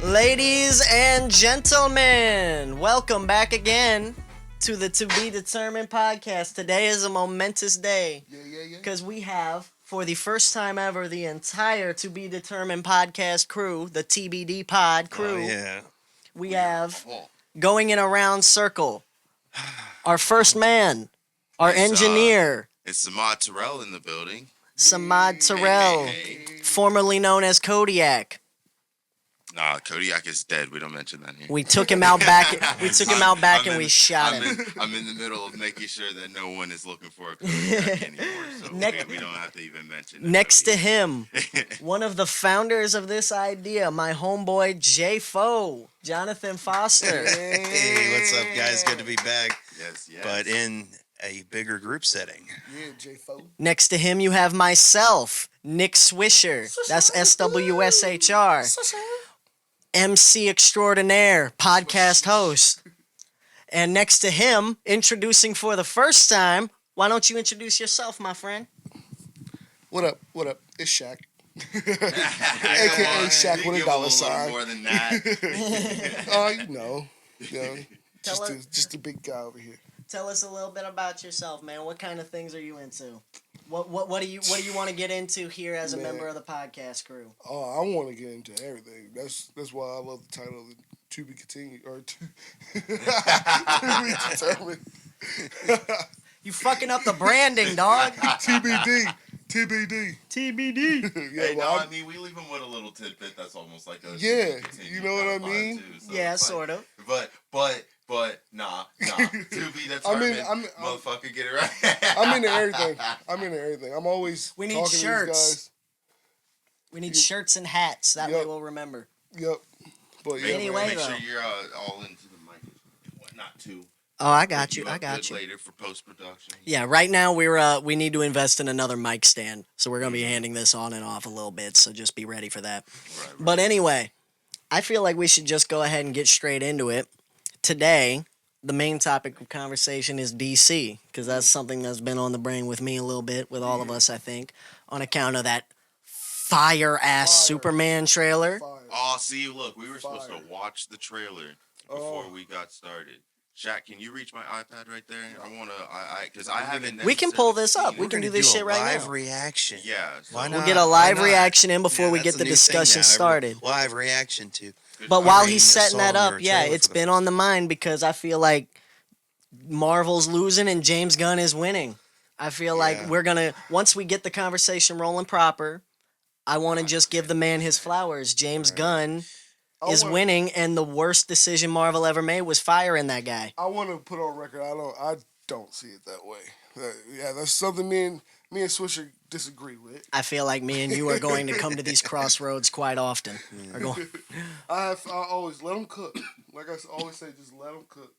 Ladies and gentlemen, welcome back again to the To Be Determined podcast. Today is a momentous day because we have, for the first time ever, the entire To Be Determined podcast crew, the TBD pod crew. Oh, yeah. We have, going in a round circle, our first man, our engineer. It's Samad Terrell in the building. Samad Terrell, formerly known as Kodiak. Nah, Kodiak is dead. We don't mention that here. We took him out back. And we shot him. I'm in the middle of making sure that no one is looking for a Kodiak anymore, so we don't have to even mention it. Next to him, one of the founders of this idea, my homeboy J Foe, Jonathan Foster. Hey, what's up, guys? Good to be back. Yes. But in a bigger group setting. Yeah, J Foe. Next to him, you have myself, Nick Swisher. That's SWSHR. MC extraordinaire, podcast host. And next to him, introducing for the first time, why don't you introduce yourself, my friend? What up? It's Shaq. AKA Shaq with a dollar sign. More than that. Oh, just a big guy over here. Tell us a little bit about yourself, man. What kind of things are you into? What do you want to get into here as a member of the podcast crew? Oh, I want to get into everything. That's why I love the title of To Be Continued or To Be Determined. You fucking up the branding, dog. TBD. I mean, we leave them with a little tidbit that's almost like a... Yeah, you know what I mean? Too, so yeah, sort of. But, nah. To be determined, motherfucker, get it right. I'm into everything. I'm always We need talking shirts. To these guys. We need shirts and hats. That way we'll remember. Yep. But anyway, make sure you're all into the mic and whatnot, too. Oh, I got you. Later for post-production. Yeah, right now we need to invest in another mic stand. So we're going to be handing this on and off a little bit. So just be ready for that. Right. But anyway, I feel like we should just go ahead and get straight into it. Today, the main topic of conversation is DC, because that's something that's been on the brain with me a little bit, with all of us, I think, on account of that fire-ass Superman trailer. Fire. Oh, see, look, we were supposed to watch the trailer before we got started. Shaq, can you reach my iPad right there? Because I haven't. We can pull this up. We can do this shit right now. Live reaction. Yeah. So why not? We'll get a live reaction in before we get the discussion started. Live reaction to. But while he's setting that up, it's been on the mind because I feel like Marvel's losing and James Gunn is winning. I feel like we're going to, once we get the conversation rolling proper, I want to just give the man his flowers. James Gunn is winning, and the worst decision Marvel ever made was firing that guy. I want to put on record, I don't see it that way. That's something me and Swisher disagree with. I feel like me and you are going to come to these crossroads quite often. I always let them cook. Like I always say, just let them cook.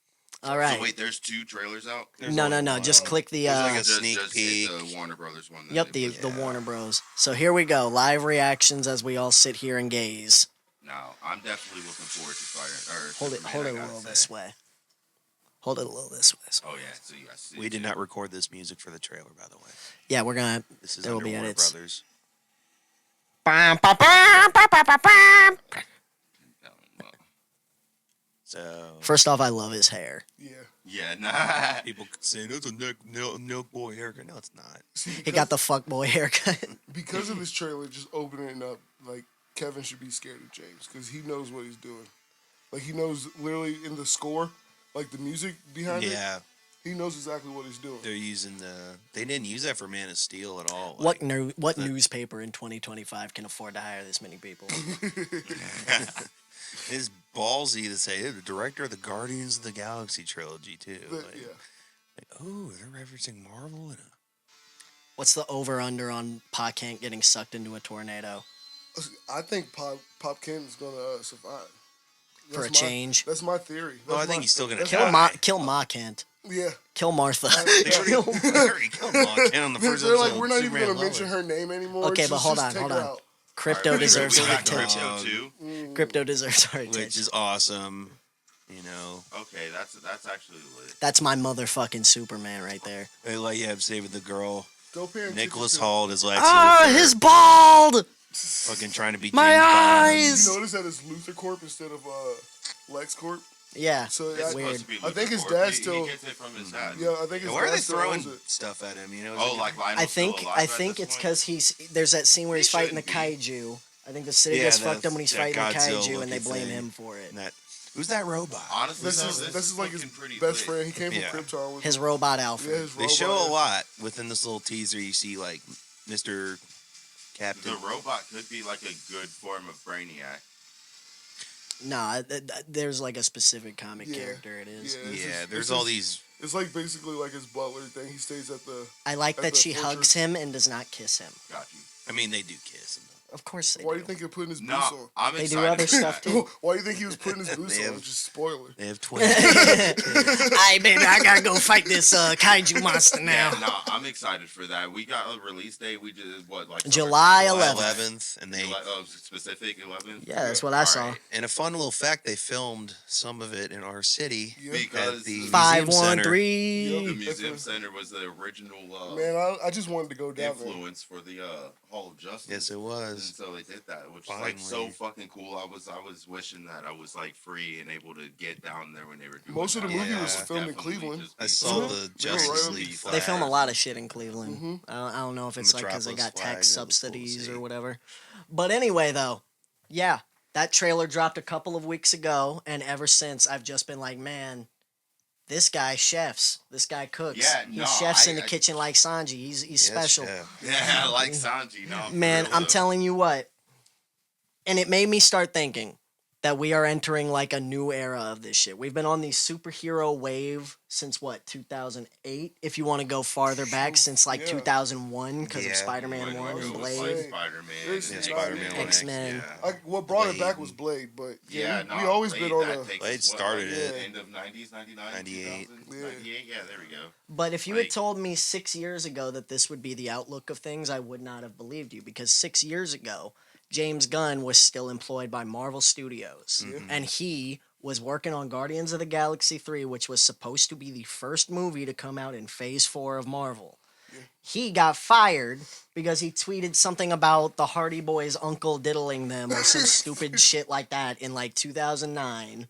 All right. So wait, there's 2 trailers out? No. Just click the... like a sneak peek. The Warner Brothers one. Yep, the Warner Bros. So here we go. Live reactions as we all sit here and gaze. Now, I'm definitely looking forward to Fire. Hold it a little this way. Hold it a little this way. Oh, yeah. So you guys see. We did not record this music for the trailer, by the way. Yeah, we're going to... This is there will be Warner edits. Brothers. So... First off, I love his hair. Yeah, nah. People saying, it's a Nick boy haircut. No, it's not. He got the fuckboy haircut. Because of this trailer, just opening it up, like, Kevin should be scared of James because he knows what he's doing. Like, he knows literally in the score, like the music behind it. Yeah. He knows exactly what he's doing. They're using they didn't use that for Man of Steel at all. What newspaper in 2025 can afford to hire this many people? It's ballsy to say the director of the Guardians of the Galaxy trilogy too. Oh, they're referencing Marvel. What's the over/under on Pa Kent getting sucked into a tornado? I think Pop Kent is gonna survive. For a change. That's my theory. I think he's still gonna kill Ma Kent. Yeah. Kill Martha. Kill Ma Kent on the first They're like, we're not even gonna mention her name anymore. Okay, but hold on. Crypto deserves our attention. Crypto deserves our attention. Which is awesome. You know. Okay, that's actually lit. That's my motherfucking Superman right there. They let you have saving the girl. Go Nicholas Hoult is like. His bald. Fucking trying to be My James Gunn. eyes! You notice that it's Luthor Corp instead of LexCorp? Yeah. So It's weird. supposed to be I think his Luthor. dad He still. gets it from his dad. Yeah, I think his And why are dad they still throwing owns it. stuff at him? You know, Oh, like Lionel's I think still alive at it's this because point? there's that scene where He he's fighting the shouldn't be. kaiju. I think the city Yeah, gets fucked up when he's that fighting the Godzilla kaiju, and they looking blame thing. him for it. And who's that robot? Honestly, This though, is like his looking pretty best lit. friend. He came from Yeah. Krypton. With His him. robot Yeah, Alfred. his They robot. show a lot within this little teaser. You see, like, Mr. Captain. The robot could be like a good form of Brainiac. Nah, there's like a specific comic Yeah. character it is. Yeah, Yeah, it's there's his- all these. It's like basically like his butler thing. He stays at the. I like At that the she fortress. hugs him and does not kiss him. Got you. I mean, they do kiss. Of course they Why do do. you think you're putting his No, boots on? I'm They excited. do other for stuff that. too. Why do you think he was putting his boots They on? have- Just spoiler. They have twins. Hey, baby, I gotta go fight this kaiju monster now. Yeah, no, I'm excited for that. We got a release date. We did what, like July July 11th. 11th, and they. specific 11th. Yeah, that's what I saw. And a fun little fact: they filmed some of it in our city Yeah. Because at the museum center. 513. The museum center was the original Man, I just wanted to go down there. influence for the Hall of Justice. Yes, it And was. so they did that, which is like so Finally. fucking cool. I was wishing that I was like free and able to get down there when they were doing Most of the that. movie was That would filmed in definitely Cleveland. just I be saw cool. the Yeah, Justice right. League. They flag. film a lot of shit in Cleveland. Mhm. I don't know if it's like because they got Metropolis tax flag, that was cool to subsidies see. or whatever. But anyway, though, yeah, that trailer dropped a couple of weeks ago, and ever since I've just been like, man, this guy chefs. This guy cooks. Yeah, he no, chefs in the I- kitchen like Sanji. He's Yes, special. chef. Yeah, I like Sanji. No, for Man, real, I'm though. telling you what. And it made me start thinking that we are entering like a new era of this shit. We've been on the superhero wave since what, 2008? If you want to go farther back, since like Yeah. 2001 because Yeah. of Spider-Man Like, 1 it and was Blade. like Spider-Man, It's- Yeah, It's Spider-Man, not- X-Men. Yeah. What brought it back Blade. was Blade, but Yeah, we always been on a. Blade started it. End of 90s, 99, 98. 2000, 98. Yeah, there we go. But if you Like- had told me 6 years ago that this would be the outlook of things, I would not have believed you because 6 years ago, James Gunn was still employed by Marvel Studios. And he was working on Guardians of the Galaxy 3, which was supposed to be the first movie to come out in Phase 4 of Marvel. He got fired because he tweeted something about the Hardy Boys' uncle diddling them or some stupid shit like that in like 2009.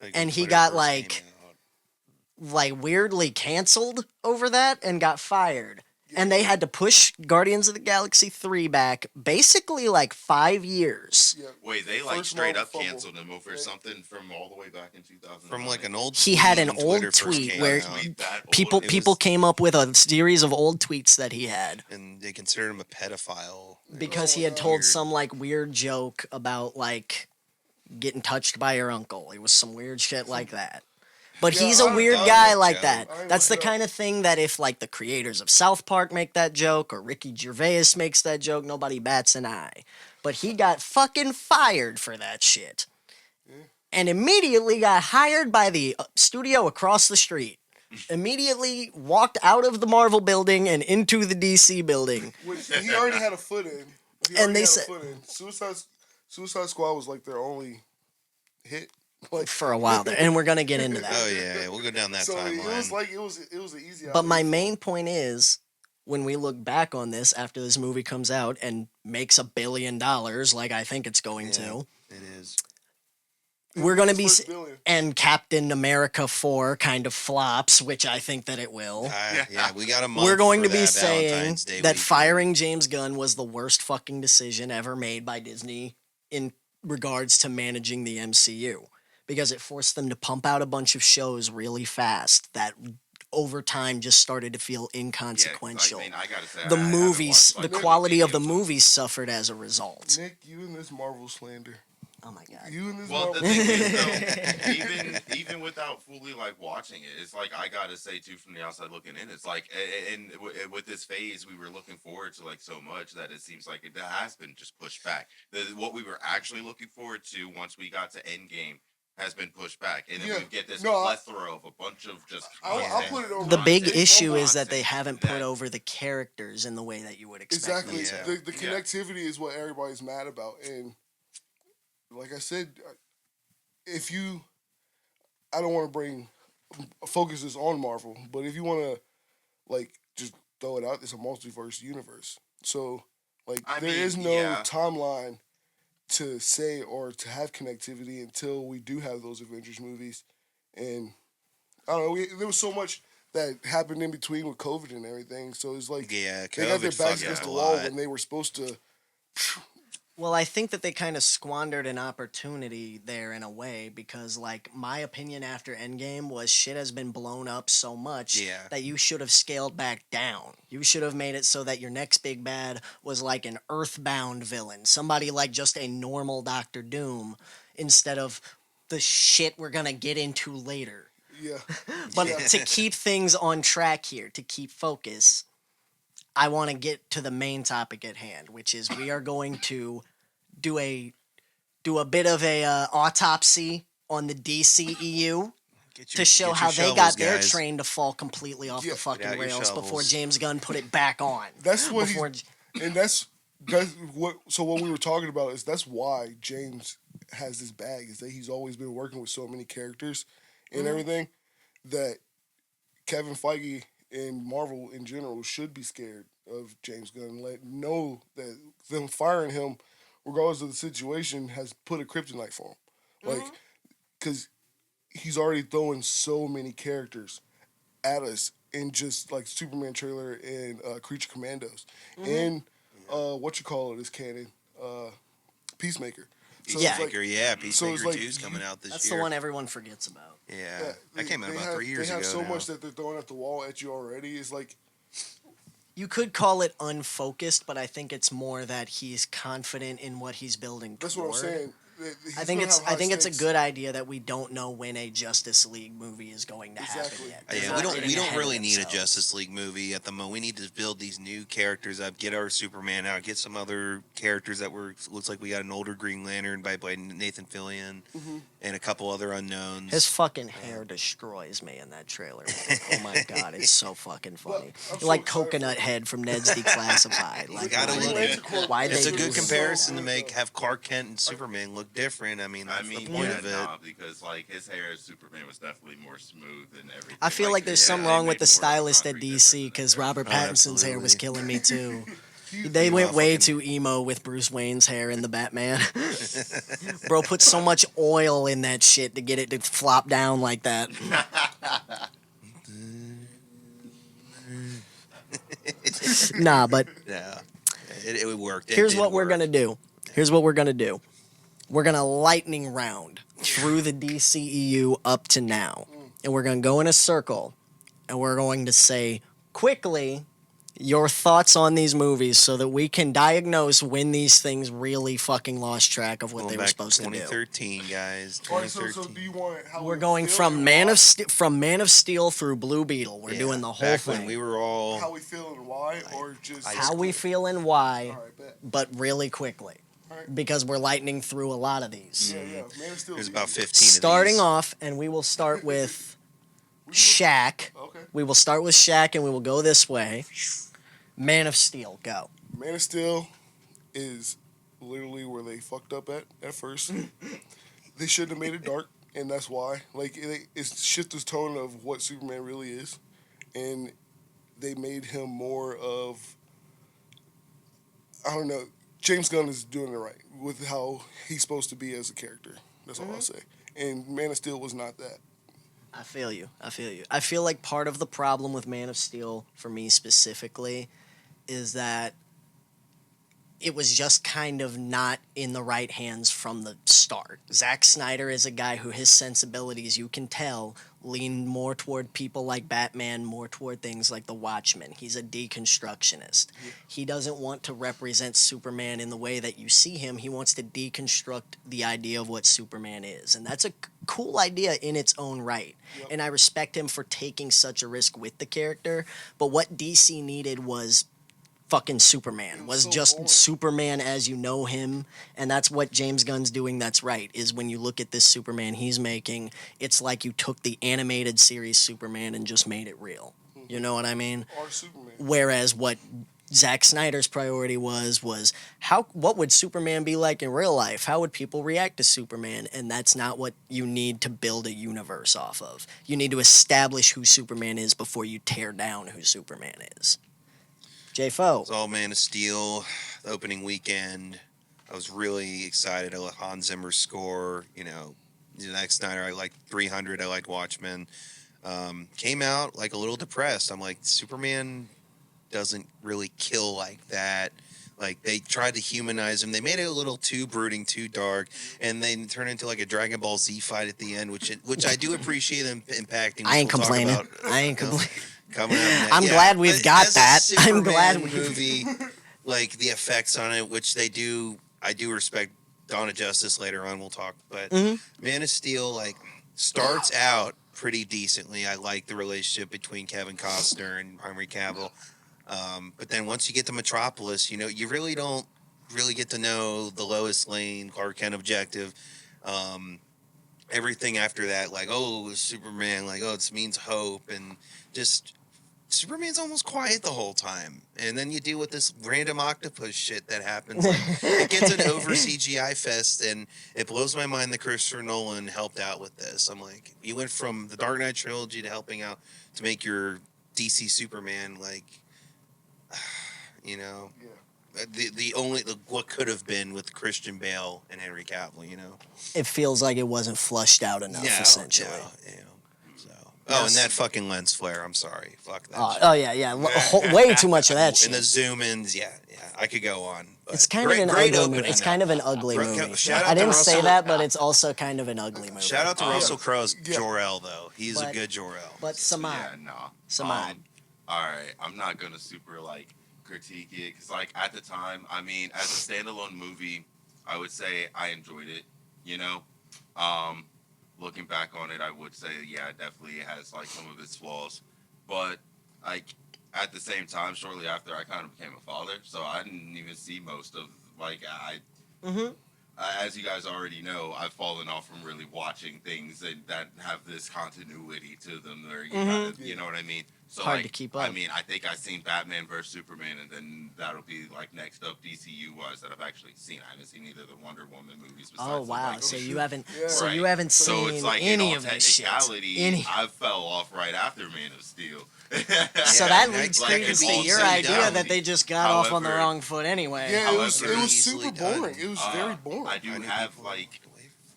Like, And he when it got, first like, came out. Like weirdly canceled over that and got fired. And they had to push Guardians of the Galaxy 3 back basically like 5 years. Yeah. Wait, they like First straight Marvel up fumble. canceled him over something from all the way back in 2000. From like an old. He had tweet an when old Twitter first tweet came where out, people It people was- came up with a series of old tweets that he had and they considered him a pedophile. because he had told some like weird joke about like getting touched by your uncle. It was some weird shit like that. But Yeah, he's a I weird don't guy know, like Joe. that. I ain't That's the looked it up. kind of thing that if like the creators of South Park make that joke or Ricky Gervais makes that joke, nobody bats an eye. But he got fucking fired for that shit. And immediately got hired by the studio across the street. Immediately walked out of the Marvel building and into the DC building. Which he already had a foot in. He And already they had said- a foot in. Suicide Squad was like their only hit. Like For a while there. And we're going to get into that. Oh yeah, we'll go down that so timeline. it was like it was an easy. But my outlet. main point is, when we look back on this after this movie comes out and makes $1 billion, like I think it's going to, It is. we're going to be. First billion. And Captain America 4 kind of flops, which I think that it will. Yeah, we got a month. We're going for to be that saying Valentine's Day that weekend. firing James Gunn was the worst fucking decision ever made by Disney in regards to managing the MCU. Because it forced them to pump out a bunch of shows really fast that over time just started to feel inconsequential. I gotta say, The I haven't movies, watched, like, the quality of the beginning movies suffered as a result. Nick, you and this Marvel slander. Oh my god. You and this Well, Marvel. the thing is, though, even without fully like watching it, it's like I gotta say too, from the outside looking in, it's like, and with this phase, we were looking forward to like so much that it seems like it has been just pushed back. What we were actually looking forward to once we got to Endgame has been pushed back, and then Yeah. we get this No, plethora of a bunch of just. I'll put it over. The big content, issue is that content they haven't put that- over the characters in the way that you would expect Exactly. them to. Yeah. The connectivity is what everybody's mad about, and like I said, if you, I don't want to bring focuses on Marvel, but if you want to, like, just throw it out, it's a multiverse universe. So Like I there mean, is no yeah. timeline to say or to have connectivity until we do have those Avengers movies. And I don't know, there was so much that happened in between with COVID and everything. So it's like Yeah, they got their COVID backs fucked against up the a wall lot. when they were supposed to. Well, I think that they kind of squandered an opportunity there in a way because, like, my opinion after Endgame was shit has been blown up so much that you should have scaled back down. You should have made it so that your next big bad was like an earthbound villain, somebody like just a normal Doctor Doom instead of the shit we're gonna get into later. Yeah. But Yeah. to keep things on track here, to keep focus, I want to get to the main topic at hand, which is we are going to do a bit of a autopsy on the DCEU to show how they got their train to fall completely off the Get fucking out your rails before shovels. James Gunn put it back on. That's what before and that's what. So what we were talking about is that's why James has this bag is that he's always been working with so many characters and everything that Kevin Feige and Marvel in general should be scared of James Gunn and know that them firing him, regardless of the situation, has put a kryptonite for him. Like, because he's already throwing so many characters at us in just like Superman trailer and Creature Commandos and what you call it is canon, Peacemaker. So Yeah. it's like, Peacemaker like 2's coming out this That's year. the one everyone forgets about. Yeah, that came out about 3 years ago. They have so now. much that they're throwing at the wall at you already. It's like You could call it unfocused, but I think it's more that he's confident in what he's building toward. that's what I'm saying. I think it's a good idea that we don't know when a Justice League movie is going to happen yet. Yeah, we don't really need a Justice League movie at the moment. We need to build these new characters up, get our Superman out, get some other characters that looks like we got an older Green Lantern by Nathan Fillion and a couple other unknowns. His fucking hair destroys me in that trailer. Oh my god, it's so fucking funny. so Like excited Coconut Head from Ned's Declassified. Like, why It's a they good do comparison to have Clark Kent and Superman look different. I mean, that's the point of it. Because like his hair as Superman was definitely more smooth and everything. I feel like there's something wrong with the stylist at DC because Robert Pattinson's hair was absolutely. killing me too. They went way too emo with Bruce Wayne's hair in the Batman. Bro put so much oil in that shit to get it to flop down like that. Nah, but Yeah, it worked. here's what we're gonna do. We're gonna lightning round through the DCEU up to now, and we're gonna go in a circle, and we're going to say quickly your thoughts on these movies so that we can diagnose when these things really fucking lost track of what they were supposed to do. 2013, guys. All right, 2013. so do you want how We're we going feel from and Man why? of Steel through Blue Beetle. We're doing the whole Back thing. when we were all how we feel and why, or just How we feel and why, All right, bet. but really quickly. Alright. Because we're lightning through a lot of these. Yeah, Man of Steel. there's is about easy. 15 Starting of these. off, and we will start with Shaq. Okay. We will start with Shaq, and we will go this way. Man of Steel, go. Man of Steel is literally where they fucked up at first. They shouldn't have made it dark, and that's why. Like, it's shifted the tone of what Superman really is, and they made him more of, I don't know, James Gunn is doing it right with how he's supposed to be as a character. That's all I'll say. And Man of Steel was not that. I feel you. I feel like part of the problem with Man of Steel, for me specifically, is that it was just kind of not in the right hands from the start. Zack Snyder is a guy who his sensibilities, you can tell, lean more toward people like Batman, more toward things like The Watchmen. He's a deconstructionist. Yeah. He doesn't want to represent Superman in the way that you see him. He wants to deconstruct the idea of what Superman is. And that's a cool idea in its own right. Yep. And I respect him for taking such a risk with the character. But what DC needed was fucking Superman, was so just boring. Superman as you know him, and that's what James Gunn's doing. That's right, is when you look at this Superman he's making, it's like you took the animated series Superman and just made it real. You know what I mean? Or Superman. Whereas what Zack Snyder's priority was what would Superman be like in real life? How would people react to Superman? And that's not what you need to build a universe off of. You need to establish who Superman is before you tear down who Superman is. J-Fo. Saw Man of Steel, the opening weekend. I was really excited. I like Hans Zimmer's score. Zack Snyder, I like 300. I like Watchmen. Came out like a little depressed. I'm like, Superman doesn't really kill like that. Like, they tried to humanize him. They made it a little too brooding, too dark, and they turned into like a Dragon Ball Z fight at the end, which I do appreciate them impacting. I ain't we'll complaining. I ain't complaining. Coming up next. I'm glad we've got that. I'm glad we movie, like the effects on it, which they do. I do respect Dawn of Justice later on. We'll talk, but Man of Steel like starts out pretty decently. I like the relationship between Kevin Costner and Henry Cavill. But then once you get to Metropolis, you really don't really get to know the Lois Lane, Clark Kent objective. Everything after that, like, oh, Superman, like, oh, it means hope, and just Superman's almost quiet the whole time. And then you deal with this random octopus shit that happens. Like, it gets an over CGI fest, and it blows my mind that Christopher Nolan helped out with this. I'm like, you went from the Dark Knight trilogy to helping out to make your DC Superman, like, what could have been with Christian Bale and Henry Cavill, It feels like it wasn't flushed out enough, essentially. And that fucking lens flare. I'm sorry. Fuck that. Oh yeah. Way too much of that shit. And the zoom ins. Yeah. I could go on. It's kind of an ugly movie. It's kind of an ugly movie. I didn't say that, but it's also kind of an ugly movie. Shout out to Russell Crowe's Jor-El, though. He's a good Jor-El. But Saman. Yeah, nah. Saman. All right, I'm not gonna super critique it because at the time, I mean, as a standalone movie, I would say I enjoyed it. Looking back on it, I would say it definitely has some of its flaws, but at the same time, shortly after, I kind of became a father, so I didn't even see most of as you guys already know, I've fallen off from really watching things that have this continuity to them. Where you know what I mean? So hard to keep up. I mean, I think I've seen Batman vs Superman, and then that'll be next up DCU wise that I've actually seen. I haven't seen either the Wonder Woman movies. Oh wow! So you haven't. Yeah. So you haven't seen it's any of this shit. I fell off right after Man of Steel. So that leads credence to your idea down. that they just got off on the wrong foot anyway. Yeah, it was However, super boring. It was very boring. I do have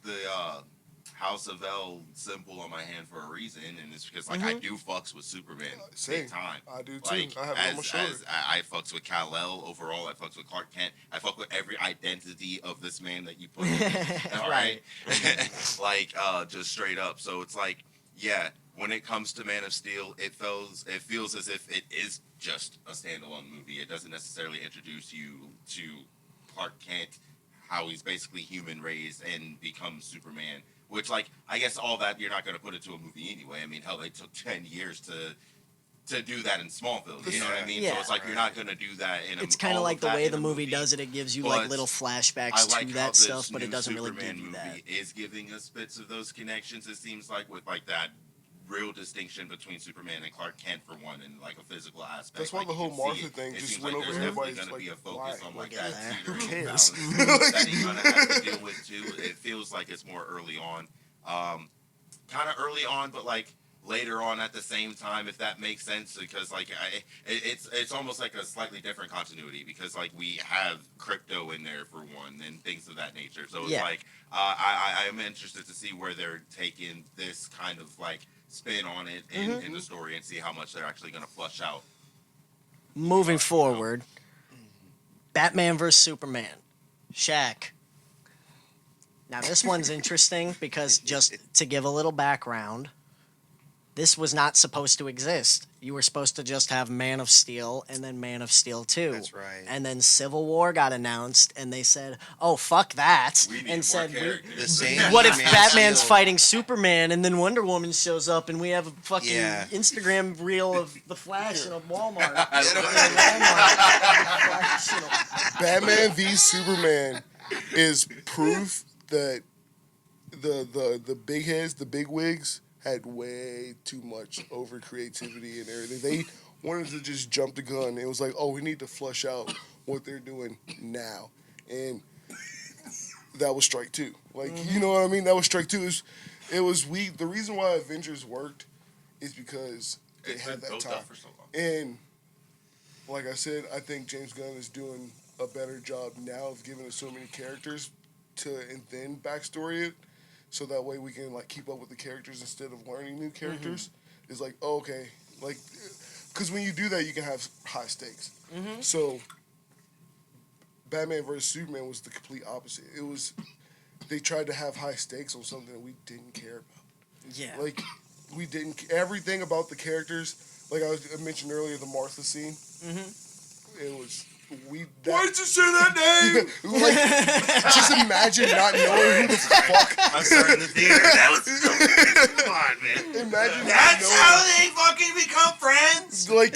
the House of L symbol on my hand for a reason, and it's because I do fucks with Superman big time. I do too. I have it on my shoulder. I fucks with Kal-El overall. I fucks with Clark Kent. I fuck with every identity of this man that you put in it. All right. Just straight up. So it's when it comes to Man of Steel, it feels as if it is just a standalone movie. It doesn't necessarily introduce you to Clark Kent, how he's basically human raised and becomes Superman. Which, I guess all that you're not going to put into a movie anyway. I mean, hell, they took 10 years to do that in Smallville. You know what I mean? Yeah. So it's you're not going to do that in a It's kind of like the way the movie does it. It gives you little flashbacks to that stuff, but it doesn't really give you that. Movie is giving us bits of those connections. It seems with that real distinction between Superman and Clark Kent for one, and a physical aspect. That's why the whole Martha thing just went over everybody's going to be a focus on Look that at teetering Who balance cares? that he's going to have to deal with too. It feels like it's more early on, kind of early on, but later on at the same time, if that makes sense, because it's almost a slightly different continuity because we have crypto in there for one and things of that nature. So it's I'm interested to see where they're taking this kind of spin on it in the story and see how much they're actually going to flush out. Moving forward, Batman vs Superman, Shaq. Now this one's interesting because just to give a little background, this was not supposed to exist. You were supposed to just have Man of Steel and then Man of Steel 2. That's right. And then Civil War got announced and they said, "Oh, fuck that." And said, "What if Batman's fighting Superman and then Wonder Woman shows up and we have a fucking Instagram reel of the Flash in a Walmart?" Batman v Superman is proof that the big heads, the big wigs, had way too much over creativity and everything. They wanted to just jump the gun. It was oh, we need to flush out what they're doing now. And that was strike two. You know what I mean? That was strike two. It was weak. The reason why Avengers worked is because they had that time. For so long. And like I said, I think James Gunn is doing a better job now of giving us so many characters and then backstory it, so that way we can like keep up with the characters instead of learning new characters. It's like, oh, okay, like, because when you do that, you can have high stakes. So Batman versus Superman was the complete opposite. It was they tried to have high stakes on something that we didn't care about. Yeah. Like we didn't everything about the characters. Like I mentioned earlier, the Martha scene. It was why'd you say that name? Like, just imagine not knowing who the fuck. I'm starting the theater. That was come on, man. Imagine That's how they fucking become friends. like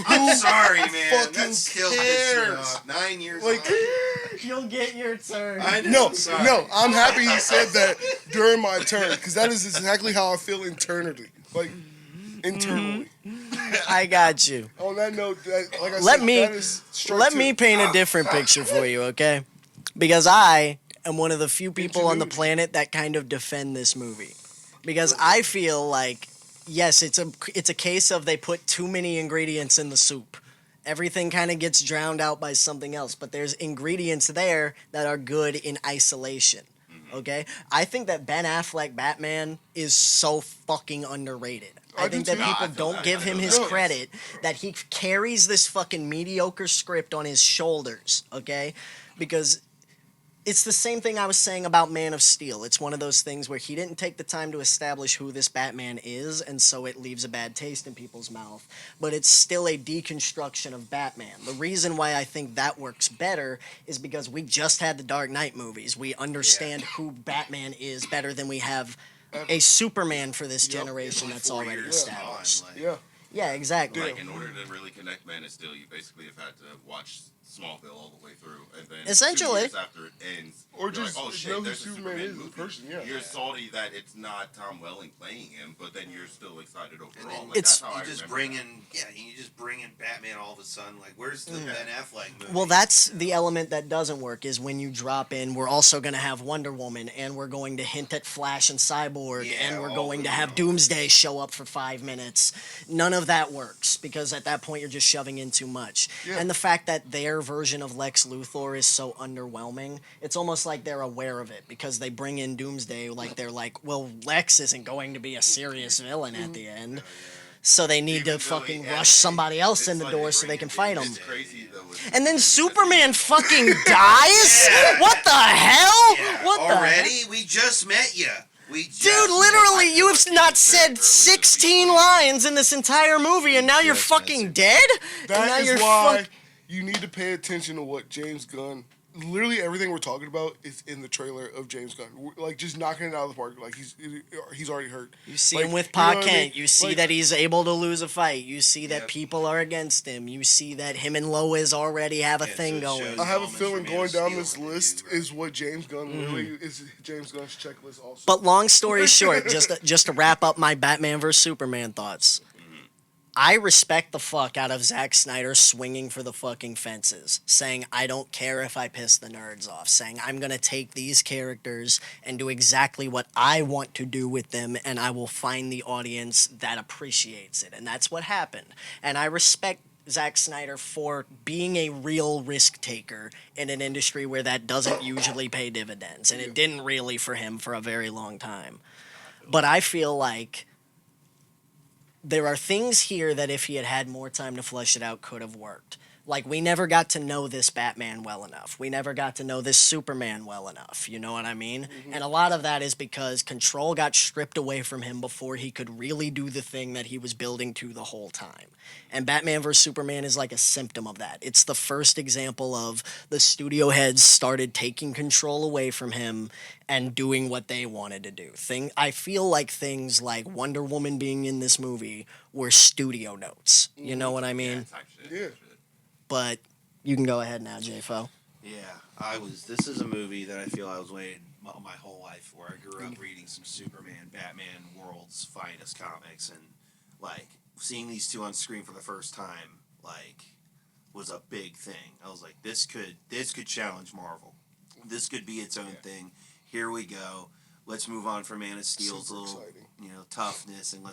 I'm sorry, man. fucking That's killed this shit cares? off. 9 years. Like You'll get your turn. I know. no, I'm happy he said that during my turn because that is exactly how I feel internally. Like internally. I got you. On that note, like I Let said, me that is strike let two. me paint a different picture for you, okay? Because I am one of the few people on the planet that kind of defend this movie. Because I feel like, yes, it's a case of they put too many ingredients in the soup. Everything kind of gets drowned out by something else, but there's ingredients there that are good in isolation. Okay? I think that Ben Affleck Batman is so fucking underrated. I think that people don't give him his credit, that he carries this fucking mediocre script on his shoulders, okay? Because it's the same thing I was saying about Man of Steel. It's one of those things where he didn't take the time to establish who this Batman is, and so it leaves a bad taste in people's mouth. But it's still a deconstruction of Batman. The reason why I think that works better is because we just had the Dark Knight movies. We understand who Batman is better than we have a Superman for this generation that's already established. Yeah, exactly. Like, in order to really connect Man of Steel, you basically have had to watch Smallville all the way through, and then essentially 2 years after it ends, Or you're just like, oh shit, know who there's a Superman is as a movie. person, yeah. You're salty that it's not Tom Welling playing him, but then you're still excited overall. And then Like, it's- that's how I you just remember bring that. in, you just bring in Batman all of a sudden. Like, where's the Ben Affleck movie? Well, that's the element that doesn't work is when you drop in, we're also going to have Wonder Woman, and we're going to hint at Flash and Cyborg, and we're going to have Doomsday show up for 5 minutes. None of that works, because at that point you're just shoving in too much. Yeah. And the fact that their version of Lex Luthor is so underwhelming, it's almost like they're aware of it, because they bring in Doomsday, like they're like, well, Lex isn't going to be a serious villain at the end. So they need to fucking rush somebody else in the door so they can fight him. It's crazy though. And then Superman fucking dies? What the hell? What the Already? We just met you. Dude, literally, you have not said 16 lines in this entire movie, and now you're fucking dead? And now That you're is why you need to pay attention to what James Gunn. Literally everything we're talking about is in the trailer of James Gunn. Like just knocking it out of the park. Like he's already hurt. You see Like, him with you know Pa what I Kent. mean? You see Like- that he's able to lose a fight. You see that people are against him. You see that him and Lois already have a thing so it going. shows- I have a elements feeling from Man going of down Steel this in it, list too, is what James Gunn really is. James Gunn's checklist also. But long story short, just to wrap up my Batman vs Superman thoughts, I respect the fuck out of Zack Snyder swinging for the fucking fences, saying I don't care if I piss the nerds off, saying I'm gonna take these characters and do exactly what I want to do with them, and I will find the audience that appreciates it, and that's what happened. And I respect Zack Snyder for being a real risk taker in an industry where that doesn't usually pay dividends, and it didn't really for him for a very long time. But I feel like there are things here that if he had had more time to flesh it out could have worked. Like, we never got to know this Batman well enough. We never got to know this Superman well enough. You know what I mean? And a lot of that is because control got stripped away from him before he could really do the thing that he was building to the whole time. And Batman vs. Superman is like a symptom of that. It's the first example of the studio heads started taking control away from him and doing what they wanted to do. I feel like things like Wonder Woman being in this movie were studio notes. You know what I mean? Yeah. But you can go ahead now, J-Fo. Yeah, this is a movie that I feel I was waiting my whole life for. I grew up reading some Superman, Batman, world's finest comics, and, like, seeing these two on screen for the first time, like, was a big thing. I was like, this could challenge Marvel. This could be its own thing. Here we go. Let's move on from Man of Steel's Super little, exciting. toughness, and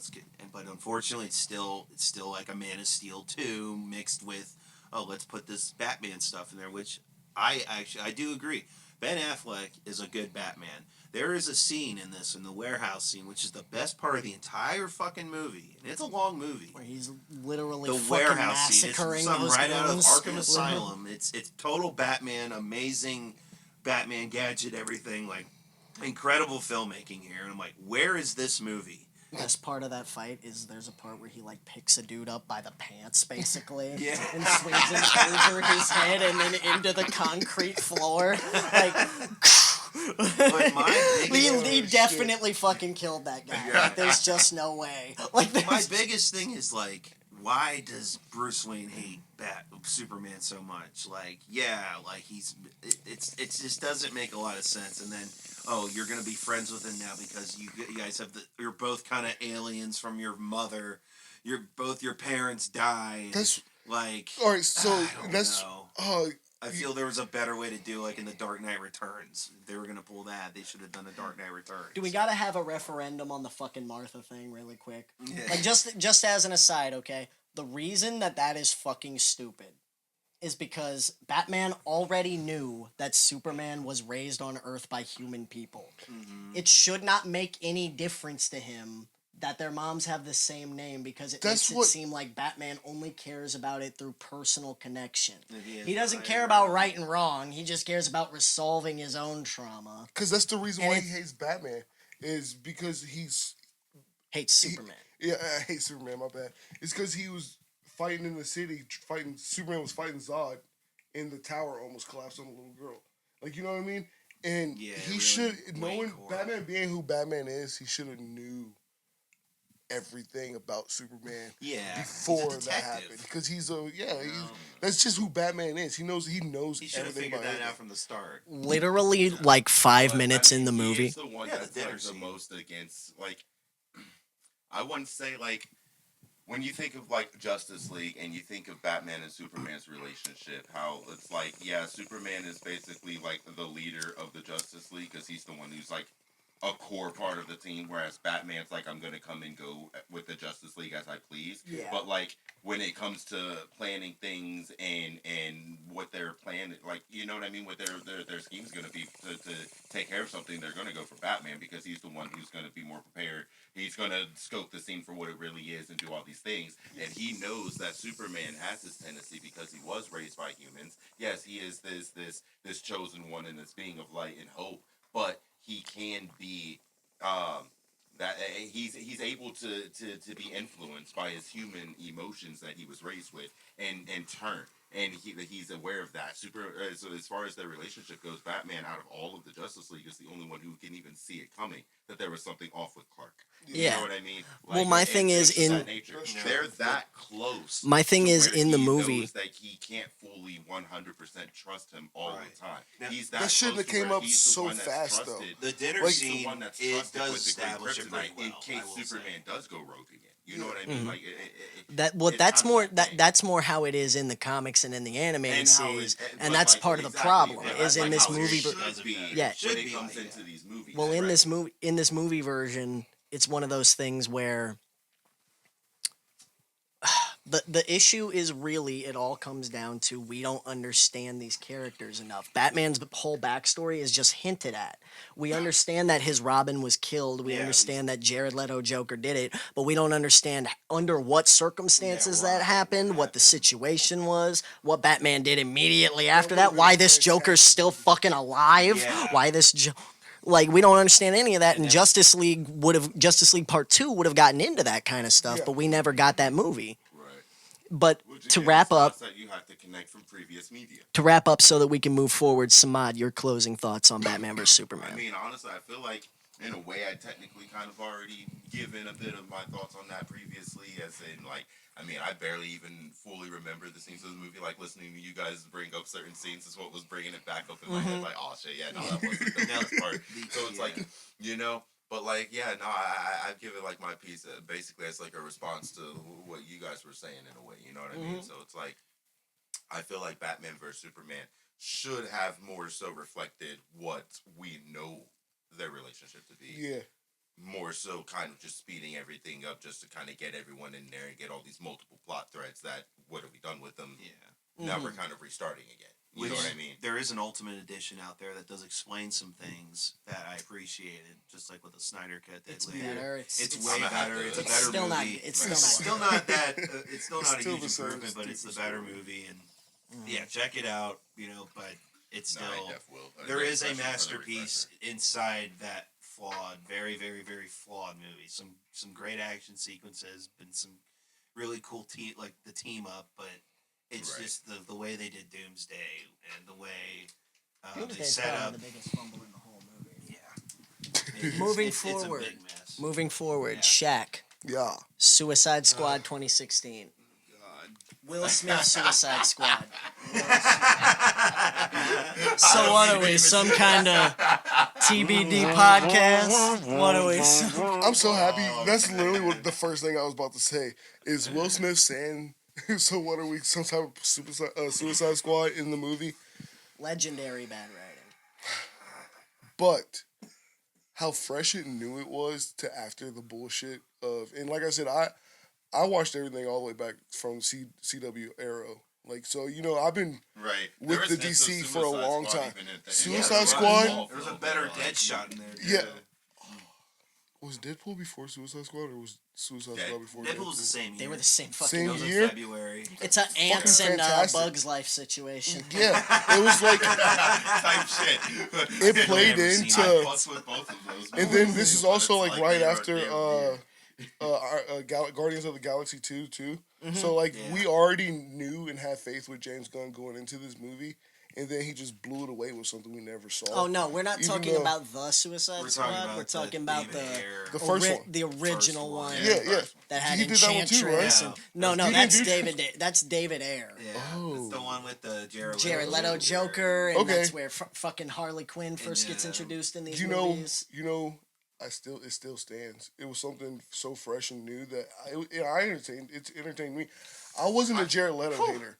but unfortunately, it's still like a Man of Steel 2 mixed with oh, let's put this Batman stuff in there, which I do agree. Ben Affleck is a good Batman. There is a scene in the warehouse scene, which is the best part of the entire fucking movie, and it's a long movie. Where he's literally The fucking warehouse scene, massacring it's something those right out of goons. Arkham Asylum. It's total Batman, amazing Batman gadget, everything, like incredible filmmaking here. And I'm like, where is this movie? Best part of that fight is there's a part where he like picks a dude up by the pants basically Yeah. and swings him over his head and then into the concrete floor. Like But my biggest, he definitely fucking killed that guy. Like, there's just no way. Like my biggest thing is like, why does Bruce Wayne hate Superman so much? Like, yeah, like it just doesn't make a lot of sense. And then, oh, you're gonna be friends with him now because you guys you're both kind of aliens from your mother. Your parents died. That's like, all right. So I don't that's know. I feel there was a better way to do, like in the Dark Knight Returns. If they were gonna pull that, they should have done a Dark Knight Returns. Do we gotta have a referendum on the fucking Martha thing really quick? Yeah. Like just as an aside, okay? The reason that is fucking stupid is because Batman already knew that Superman was raised on Earth by human people. Mm-hmm. It should not make any difference to him that their moms have the same name because it makes it seem like Batman only cares about it through personal connection. He doesn't care about right and wrong. He just cares about resolving his own trauma. Because that's the reason why he hates Batman, is because hates Superman. Yeah, I hate Superman, my bad. It's because he was fighting in the city, Superman was fighting Zod, and the tower almost collapsed on the little girl. Like, you know what I mean? And he really should, knowing Batman being who Batman is, he should have knew everything about Superman before that happened. Because that's just who Batman is. He knows He should have everything figured about that out from the start. Literally, like 5 minutes in the movie. He's the one that's like the most against, like, I wouldn't say, like, when you think of, like, Justice League and you think of Batman and Superman's relationship, how it's like, yeah, Superman is basically, like, the leader of the Justice League because he's the one who's, like, a core part of the team, whereas Batman's like, I'm going to come and go with the Justice League as I please. Yeah. But, like, when it comes to planning things and what they're planning, like, you know what I mean, what their scheme's going to be to take care of something, they're going to go for Batman because he's the one who's going to be more prepared. He's going to scope the scene for what it really is and do all these things. And he knows that Superman has this tendency because he was raised by humans. Yes, he is this chosen one and this being of light and hope, but he can be that he's able to be influenced by his human emotions that he was raised with and turn, and he's aware of that. So as far as their relationship goes, Batman out of all of the Justice League is the only one who can even see it coming that there was something off with Clark. You know what I mean? Like, well, my thing is they're that close. My thing is in the movie that he can't fully 100% trust him all the time. Now, He's that shouldn't have came up so fast though. The dinner scene it does establish it very well. In case Superman does go rogue again. You know what I mean? Mm-hmm. Like that's more how it is in the comics and in the animated series, and that's part of the problem. Is in this movie, when it comes into these movies. Well, in this movie version, it's one of those things where the issue is really it all comes down to we don't understand these characters enough. Batman's whole backstory is just hinted at. We understand that his Robin was killed. We understand that Jared Leto Joker did it, but we don't understand under what circumstances that happened, what the situation was, what Batman did immediately after that, why this Joker's still fucking alive, why this like, we don't understand any of that, and Justice League Part 2 would have gotten into that kind of stuff, but we never got that movie. But to wrap up, that you have to connect from previous media. To wrap up so that we can move forward, Samad, your closing thoughts on Batman vs. Superman. I mean, honestly, I feel like, in a way, I technically kind of already given a bit of my thoughts on that previously, as in, like, I mean, I barely even fully remember the scenes of the movie. Like, listening to you guys bring up certain scenes is what was bringing it back up in my head. Like, oh, shit, yeah, no, that wasn't the best part. So it's like, you know... But, like, yeah, no, I've given, like, my piece basically as, like, a response to what you guys were saying in a way, you know what I mean? So it's like, I feel like Batman vs. Superman should have more so reflected what we know their relationship to be. Yeah. More so kind of just speeding everything up just to kind of get everyone in there and get all these multiple plot threads that, what have we done with them? Yeah. now we're kind of restarting again. You know what I mean? There is an Ultimate Edition out there that does explain some things that I appreciated, just like with the Snyder Cut. It's later. better. It's way better. It's a better still movie. It's still still not that. It's still not a still huge improvement, but it's the better movie. And yeah, check it out. But it's still there is a masterpiece inside that flawed, very, very, very flawed movie. Some great action sequences, been some really cool the team up, but it's just the way they did Doomsday and the way they set up the biggest fumble in the whole movie. Yeah. Moving it's forward. a big mess. Moving forward, Shaq. Yeah. Suicide Squad 2016. God. Will Smith Suicide Squad. So what are we? Some kind of TBD podcast? What are we? I'm so happy. That's literally what the first thing I was about to say is Will Smith saying, so what are we, some type of Suicide Squad in the movie? Legendary bad writing. But how fresh and new it was to after the bullshit of, and like I said, I watched everything all the way back from CW Arrow. Like, so, I've been with the DC for a long time. Suicide Squad? There was a better Deadshot in there. Yeah. Was Deadpool before Suicide Squad, or was Suicide Squad before Deadpool? Deadpool was the same year. They were the same fucking Same It was year? in February. It's an ants and fantastic. Bugs Life situation. Yeah, it was like, Type shit. it played never seen into, I fucked with both of those. and then this is also It's like right they are- after they're weird. Guardians of the Galaxy 2 too. So like we already knew and had faith with James Gunn going into this movie, and then he just blew it away with something we never saw. Oh no, we're not Even talking though- about the Suicide Squad. We're talking about David Ayer. The first one. the original one. Yeah. That had He did that one too, Enchantress. right? And, no, He didn't that's do- That's David Ayer. Yeah, it's the one with the Jared Leto Joker, and Okay. that's where fucking Harley Quinn first gets introduced in these You movies. know, it still stands. It was something so fresh and new that it entertained me. I wasn't a Jared Leto hater.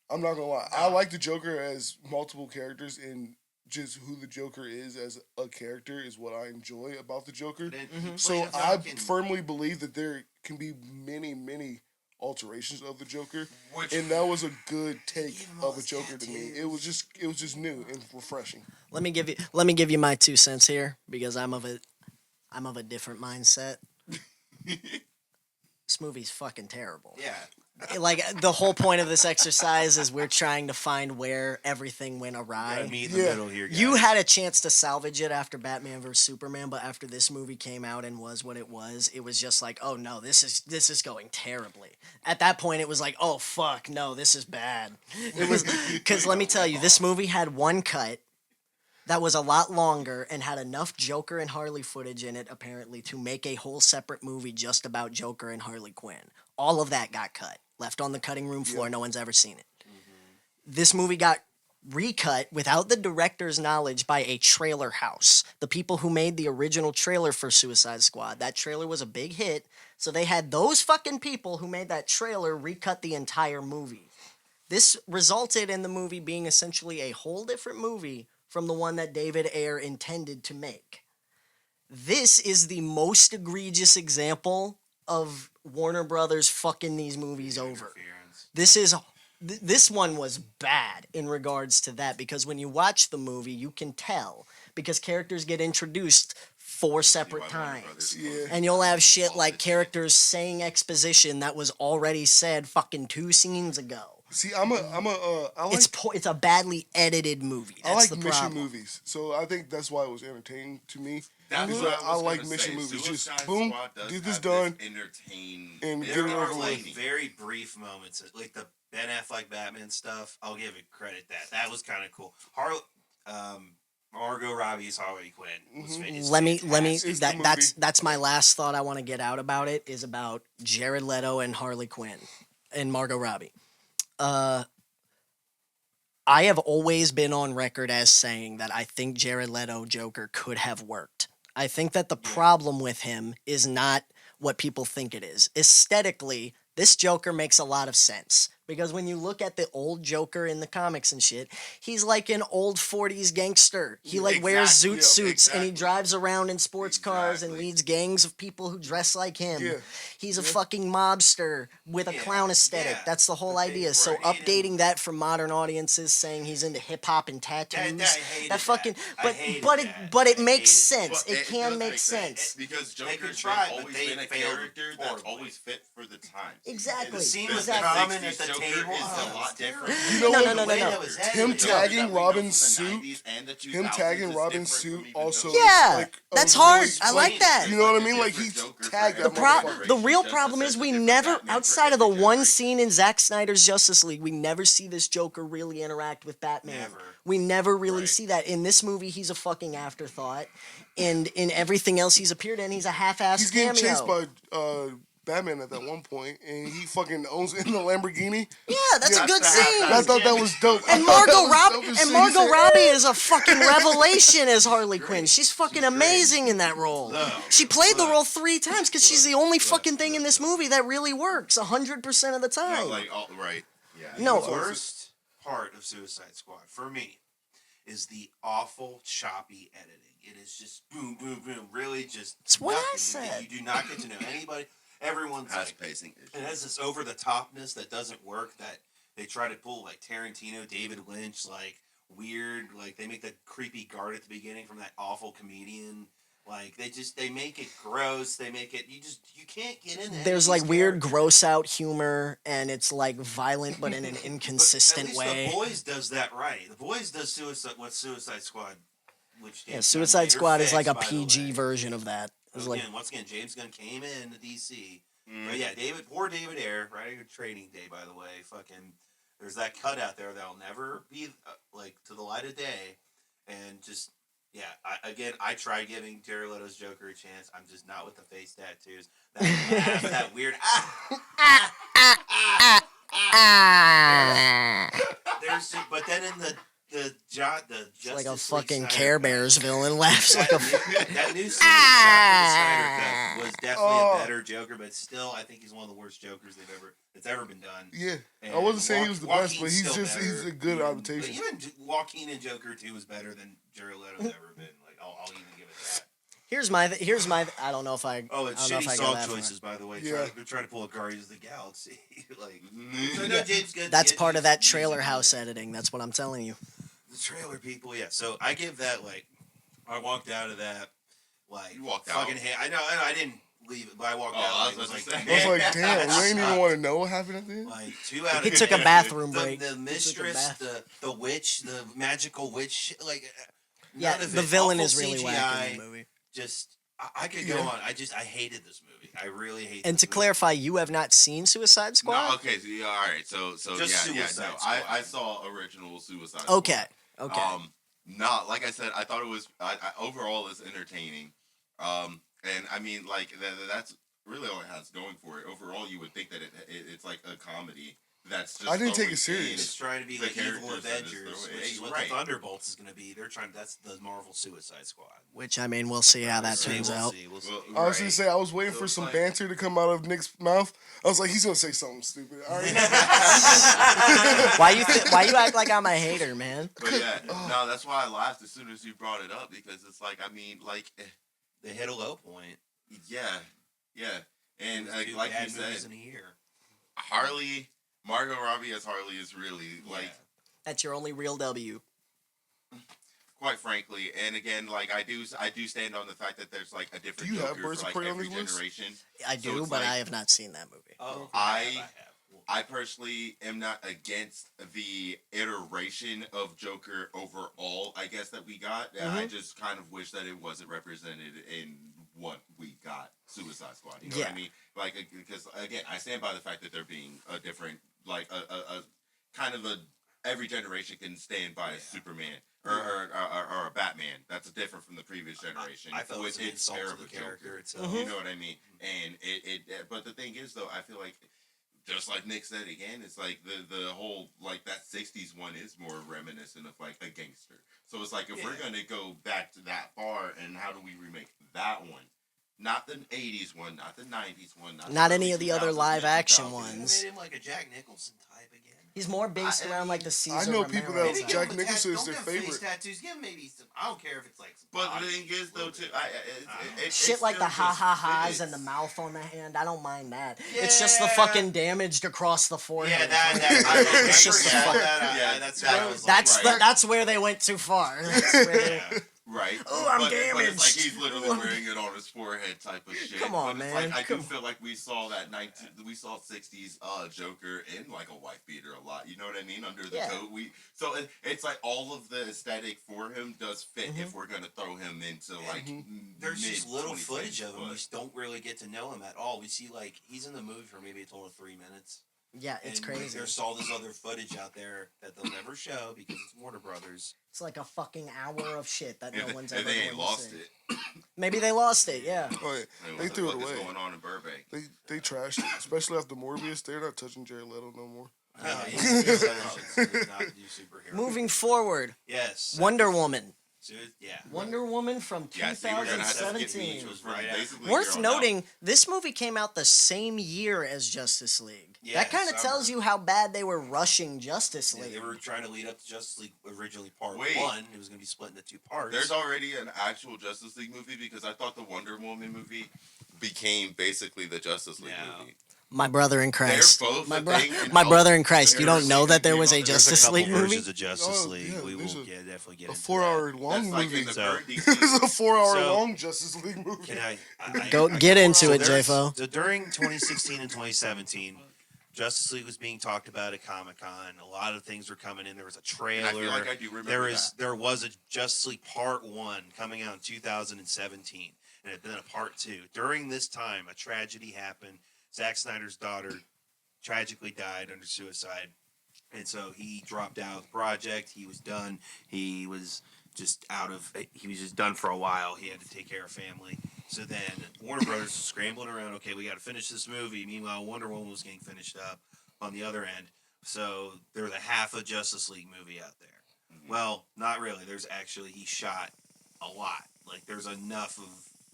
I'm not gonna lie. I like the Joker as multiple characters, and just who the Joker is as a character is what I enjoy about the Joker. So I firmly believe that there can be many alterations of the Joker, and that was a good take of a Joker to me. It was just new and refreshing. Let me give you my 2 cents here because I'm of a different mindset. This movie's fucking terrible. Yeah. Like, the whole point of this exercise is we're trying to find where everything went awry. Meet in the middle here, guys. You had a chance to salvage it after Batman vs Superman, but after this movie came out and was what it was just like, oh no, this is going terribly. At that point, it was like, oh fuck, no, this is bad. It was because let me tell you, this movie had one cut that was a lot longer and had enough Joker and Harley footage in it, apparently, to make a whole separate movie just about Joker and Harley Quinn. All of that got cut, left on the cutting room floor. No one's ever seen it. This movie got recut without the director's knowledge by a trailer house. The people who made the original trailer for Suicide Squad. That trailer was a big hit, so they had those fucking people who made that trailer recut the entire movie. This resulted in the movie being essentially a whole different movie from the one that David Ayer intended to make. This is the most egregious example of Warner Brothers fucking these movies over. This one was bad in regards to that, because when you watch the movie, you can tell, because characters get introduced 4 separate times. Yeah. And you'll have shit like characters saying exposition that was already said fucking 2 scenes ago. See, I like It's a badly edited movie. That's I like the mission problem. movies, so I think that's why it was entertaining to me. That's Because what I was like gonna mission say. movies. Just Suicide boom, Squad does get this have done, entertain and they're get it There are over like with. very brief moments, like the Ben Affleck Batman stuff. I'll give it credit that was kind of cool. Margot Robbie's Harley Quinn was Let me It's the that's my last thought I want to get out about it, is about Jared Leto and Harley Quinn and Margot Robbie. I have always been on record as saying that I think Jared Leto Joker could have worked. I think that the problem with him is not what people think it is. Aesthetically, this Joker makes a lot of sense. Because when you look at the old Joker in the comics and shit, he's like an old 40s gangster. He like wears zoot suits and he drives around in sports cars and leads gangs of people who dress like him. Yeah. He's a fucking mobster with a clown aesthetic. That's the whole idea. So updating that for modern audiences, saying he's into hip hop and tattoos, but it makes sense. It can make sense. Because Joker's always been a character that's always fit for the times. Exactly. The scene with exactly. the at the table is a lot different. No. Him tagging Robin's suit. Him tagging Robin's suit also. Yeah, like that's hard. I like that. You know what I mean? Like he's tagged that The real problem is we never, outside of the one scene in Zack Snyder's Justice League, we never see this Joker really interact with Batman. Never. We never really see that. In this movie, he's a fucking afterthought. And in everything else he's appeared in, he's a half-assed cameo. He's getting chased by Batman at that one point, and he fucking owns it in the Lamborghini. Yeah, that's a good scene. I thought that was dope. And Margot Robbie is a fucking revelation as Harley Quinn. She's fucking amazing in that role. She played the role 3 times because she's the only fucking thing in this movie that really works 100% of the time. The worst part of Suicide Squad for me is the awful choppy editing. It is just boom, boom, boom. Really, just It's what nothing. I said. You do not get to know anybody. Everyone's Has like, pacing issues. it has this over the topness that doesn't work. That they try to pull like Tarantino, David Lynch, like weird. Like they make the creepy guard at the beginning from that awful comedian. Like they make it gross. They make it you can't get in. There's like weird gross out humor, and it's like violent but in an inconsistent at least way. The Boys does that right. The Boys does Suicide Squad, which Suicide Squad is like a by the PG way. version of that. It's like, Once again, James Gunn came in to DC. But yeah, poor David Ayer, right? Your training day, by the way. Fucking, there's that cut out there that'll never be like to the light of day, and just I tried giving Jared Leto's Joker a chance. I'm just not with the face tattoos. That weird but then in the it's like a Justice fucking League Care Bears villain laughs like a. that new scene Snyder cut was definitely a better Joker, but still, I think he's one of the worst Jokers that's ever been done. Yeah, And I wasn't saying he was the best, but Joaquin's he's still he's a good better. adaptation. But even Joaquin in Joker 2 was better than Jared Leto's ever been. Like, I'll even give it that. Here's my. I don't know if I. Oh, it's I don't know shitty if I go song that far. choices, by the way. Yeah. They're trying to pull a Guardians of the Galaxy. Like, so no, James Gunn. That's part of that trailer house editing. That's what I'm telling you. The trailer people, yeah. So I give that I walked out of that You walked out. I know I didn't leave it, but I walked out. I It was was gonna like, say. I was like, damn, you ain't even want to know what happened at the end. like 2 out of He took a bathroom break. The mistress, the witch, the magical witch, like Yeah, none of the it. villain Awful is really CGI, wacky in the movie. Just I could go on. I hated this movie. I really hate. And this to movie. clarify, you have not seen Suicide Squad? No, okay, so, all right, so Just yeah, Suicide no, Squad. I saw original Suicide Squad. Okay. Not like I said, I thought it was overall is entertaining, and I mean like that's really all it has going for it. Overall, you would think that it's like a comedy. That's just I didn't take it always serious. in It's trying to be the like evil characters that is Avengers, throwing- which is what right. the Thunderbolts is going to be. They're trying. That's the Marvel Suicide Squad. Which, I mean, we'll see how that turns out. We'll see. Well, I was gonna right. say I was waiting So for it's some like- banter to come out of Nick's mouth. I was like, he's gonna say something stupid. All right. Why you act like I'm a hater, man? But yeah, no, that's why I laughed as soon as you brought it up because it's like I mean like They hit a low point. yeah, and It was two like bad you movies said, in a year. Margot Robbie as Harley is really like. That's your only real W. Quite frankly, and again, like I do stand on the fact that there's like a different Do you have Joker Birds for of like Prey on every this list? generation. I So do, it's but like- I have not seen that movie. Oh, I have. I personally am not against the iteration of Joker overall. I guess that we got. I just kind of wish that it wasn't represented in what we got. Suicide Squad. You know what I mean? Like because again, I stand by the fact that there being a different, like a kind of a every generation can stand by a Superman. Or a Batman. That's different from the previous generation. I felt it was an its insult pair to of the a character Joker. itself. You know what I mean? And but the thing is though, I feel like just like Nick said again, it's like the whole like that '60s one is more reminiscent of like a gangster. So it's like if we're gonna go back to that far, and how do we remake that one? Not the 80s one, not the 90s one, Not the any early of the other 2000s, live action 2000s. ones. Made him like a Jack Nicholson type again. He's more based around like the Caesar I know people Romero that type. Jack Nicholson is don't their give him face favorite. tattoos. Give him maybe some. I don't care if it's like. Some But body, the thing is, though, too, Shit it like the still just ha-ha-has fits. and the mouth on the hand, I don't mind that. It's just the fucking damaged across the forehead. It's just the fuck. That's where they went too far. That's where they, Right. Oh, I'm but damaged. it's like he's literally wearing it on his forehead type of shit. Come on, but it's man. Like, I do feel like we saw that 60s Joker in like a white beater a lot. You know what I mean? Under the coat. It's like all of the aesthetic for him does fit if we're gonna throw him into like. There's just little footage of him. We just don't really get to know him at all. We see like he's in the movie for maybe a total of 3 minutes. Yeah, it's crazy. There's all this other footage out there that they'll never show because it's Warner Brothers. It's like a fucking hour of shit that no one's ever they ain't going lost to see. it. Maybe they lost it, yeah. Oh, yeah. They threw it away. What's going on in Burbank? They trashed it, especially after Morbius. They're not touching Jared Leto no more. He's not do superhero. Moving forward, yes, Wonder Woman. Yeah. Wonder Woman from Yeah, so we're gonna have to skip me, 2017. which was basically Worth here on out. noting, this movie came out the same year as Justice League. Yeah, that kind of summer. tells you how bad they were rushing Justice Yeah, League. they were trying to lead up to Justice League originally part Wait. 1. It was going to be split into 2 parts. There's already an actual Justice League movie because I thought the Wonder Woman movie became basically the Justice League movie. My brother in Christ. They're both My, a bro- thing in my Elf- brother in Christ. You There's don't know that there was a there's a Justice couple League movie? versions of Justice Oh, League. yeah, We will there's a- definitely get A into 4-hour that. long That's like movie. in the So- current DC. It's a 4-hour So- long Justice League movie. Can I Go get into it, there's- JFO. So during 2016 and 2017, Justice League was being talked about at Comic-Con. A lot of things were coming in. There was a trailer. And I feel like I do remember that. There was a Justice League Part 1 coming out in 2017, and it had been a Part 2. During this time, a tragedy happened. Zack Snyder's daughter tragically died under suicide, and so he dropped out of the project. He was done. He was just done for a while. He had to take care of family. So then Warner Brothers was scrambling around. Okay, we got to finish this movie. Meanwhile, Wonder Woman was getting finished up on the other end. So there was a half a Justice League movie out there. Mm-hmm. Well, not really. He shot a lot. Like there's enough of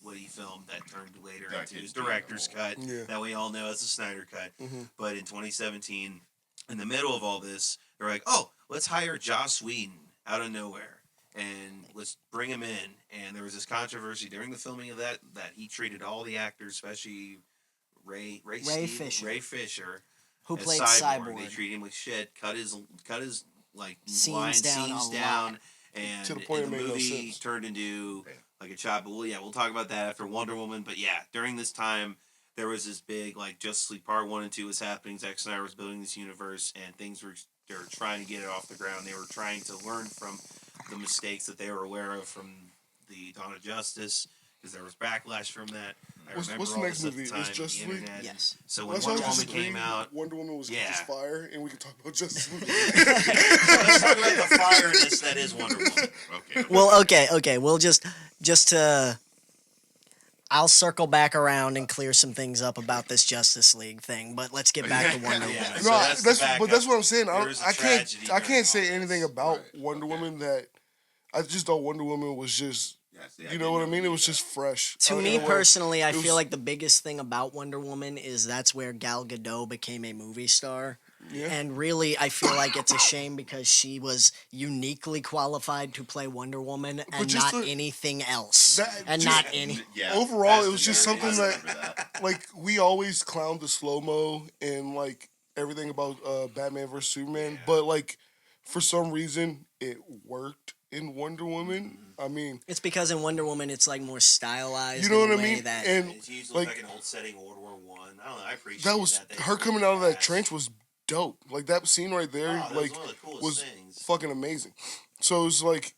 what he filmed that turned later That into could his be director's the whole- cut Yeah. that we all know as the Snyder cut. Mhm. But in 2017, in the middle of all this, they're like, oh, let's hire Joss Whedon out of nowhere. And let's bring him in. And there was this controversy during the filming of that he treated all the actors, especially Ray Fisher, Who as played They Cyborg. treated him with shit, cut his like Scenes line down scenes a down, lot. and To the point the it made no movie sense. turned into like a chop. But we'll talk about that after Wonder Woman. But yeah, during this time, there was this big like Justice League Part 1 and 2 was happening. Zack Snyder was building this universe, and they were trying to get it off the ground. They were trying to learn from the mistakes that they were aware of from the Dawn of Justice, because there was backlash from that. I What's remember the all next this at movie? the Is time, Justice the League? internet. Yes. So when That's Wonder why Woman Justice came League, out, Wonder Woman was Yeah. just fire, and we can talk about Justice League. let's talk about the fireness that is Wonder Woman. Okay. Well, okay. We'll just to. I'll circle back around and clear some things up about this Justice League thing, but let's get back to Wonder Yeah. Woman. So No, that's the that's backup. but that's what I'm saying. There was a I tragedy can't during say all anything this. about Right, Wonder okay. Woman that I just thought Wonder Woman was just you know what I mean. It was just fresh. To In me a way. personally, I it was- feel like the biggest thing about Wonder Woman is that's where Gal Gadot became a movie star. Yeah. And really, I feel like it's a shame because she was uniquely qualified to play Wonder Woman and just not the- anything else. that- Not just- any. Yeah. Overall, Fast it was and just Furious, something I that- remember that. like we always clown the slow mo and like everything about Batman vs Superman, but like for some reason it worked in Wonder Woman. I mean, It's because in Wonder Woman, it's like more stylized. you know in what a I way mean? That, And It's usually like like an old setting, World War One. I don't know. I appreciate that was They her put coming out of that fast. trench was dope. Like that scene right there, Oh, that like was one of the coolest was things. fucking amazing. So it's like,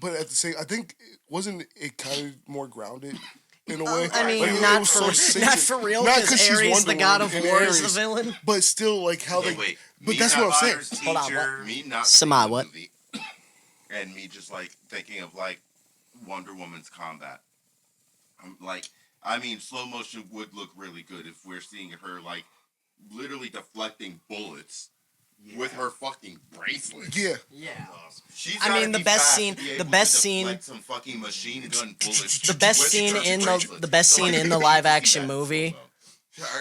but at the same, I think wasn't it kind of more grounded in a way? I mean, Like, it not was for so not sentient. for real, Not because she's Ares, Wonder the god Woman of and war, is the Ares, villain. but still, like how Okay, they. wait. But Me that's not what I'm saying. Potter's Hold on, teacher, me not Some seeing the what? movie, and me just like thinking of like Wonder Woman's combat. I mean, slow motion would look really good if we're seeing her like literally deflecting bullets with her fucking bracelet. Yeah. She's I mean, the best scene, some fucking machine gun bullets. the best scene in the live action movie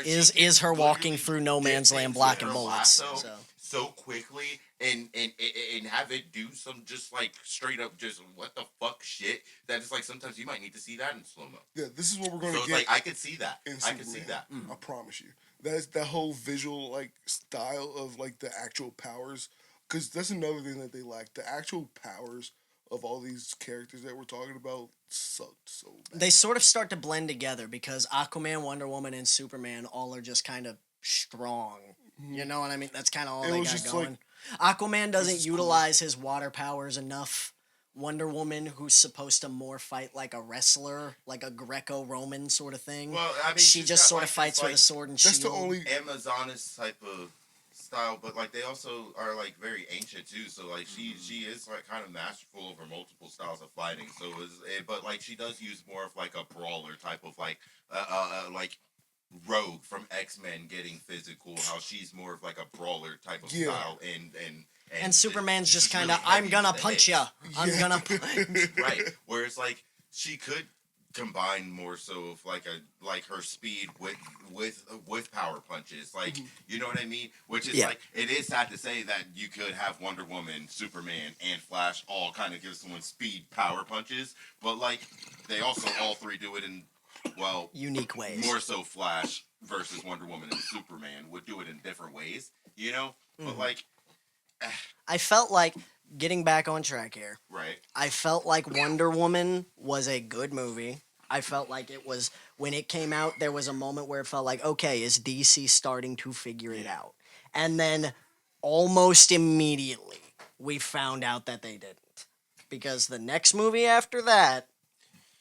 is her walking through no man's land blocking bullets. So quickly and have it do some just like straight up just what the fuck shit that is like sometimes you might need to see that in slow mo. Yeah, this is what we're gonna get. like I could see that. I could see that. I promise you. That's that whole visual like style of like the actual powers, because that's another thing that they lack. The actual powers of all these characters that we're talking about sucked so bad. They sort of start to blend together because Aquaman, Wonder Woman, and Superman all are just kind of strong. You know what I mean? That's kind of all they got going. Aquaman doesn't utilize his water powers enough. Wonder Woman, who's supposed to more fight like a wrestler, like a Greco-Roman sort of thing. Well, I mean, she just sort of fights with a sword and shield. That's the only Amazoness type of style, but like they also are like very ancient too. So like she is like kind of masterful over multiple styles of fighting. So but like she does use more of like a brawler type of like Rogue from X-Men getting physical. How she's more of like a brawler type of style, and Superman's just kind of I'm gonna punch ya. I'm gonna right. Whereas like she could combine more so of like her speed with power punches, like you know what I mean, which is like it is sad to say that you could have Wonder Woman, Superman, and Flash all kind of give someone speed power punches, but like they also all three do it in unique ways. More so Flash versus Wonder Woman and Superman would do it in different ways, you know, but like I felt like getting back on track here. Right. I felt like Wonder Woman was a good movie. I felt like it was, when it came out, there was a moment where it felt like, okay, is DC starting to figure it out? And then almost immediately, we found out that they didn't. Because the next movie after that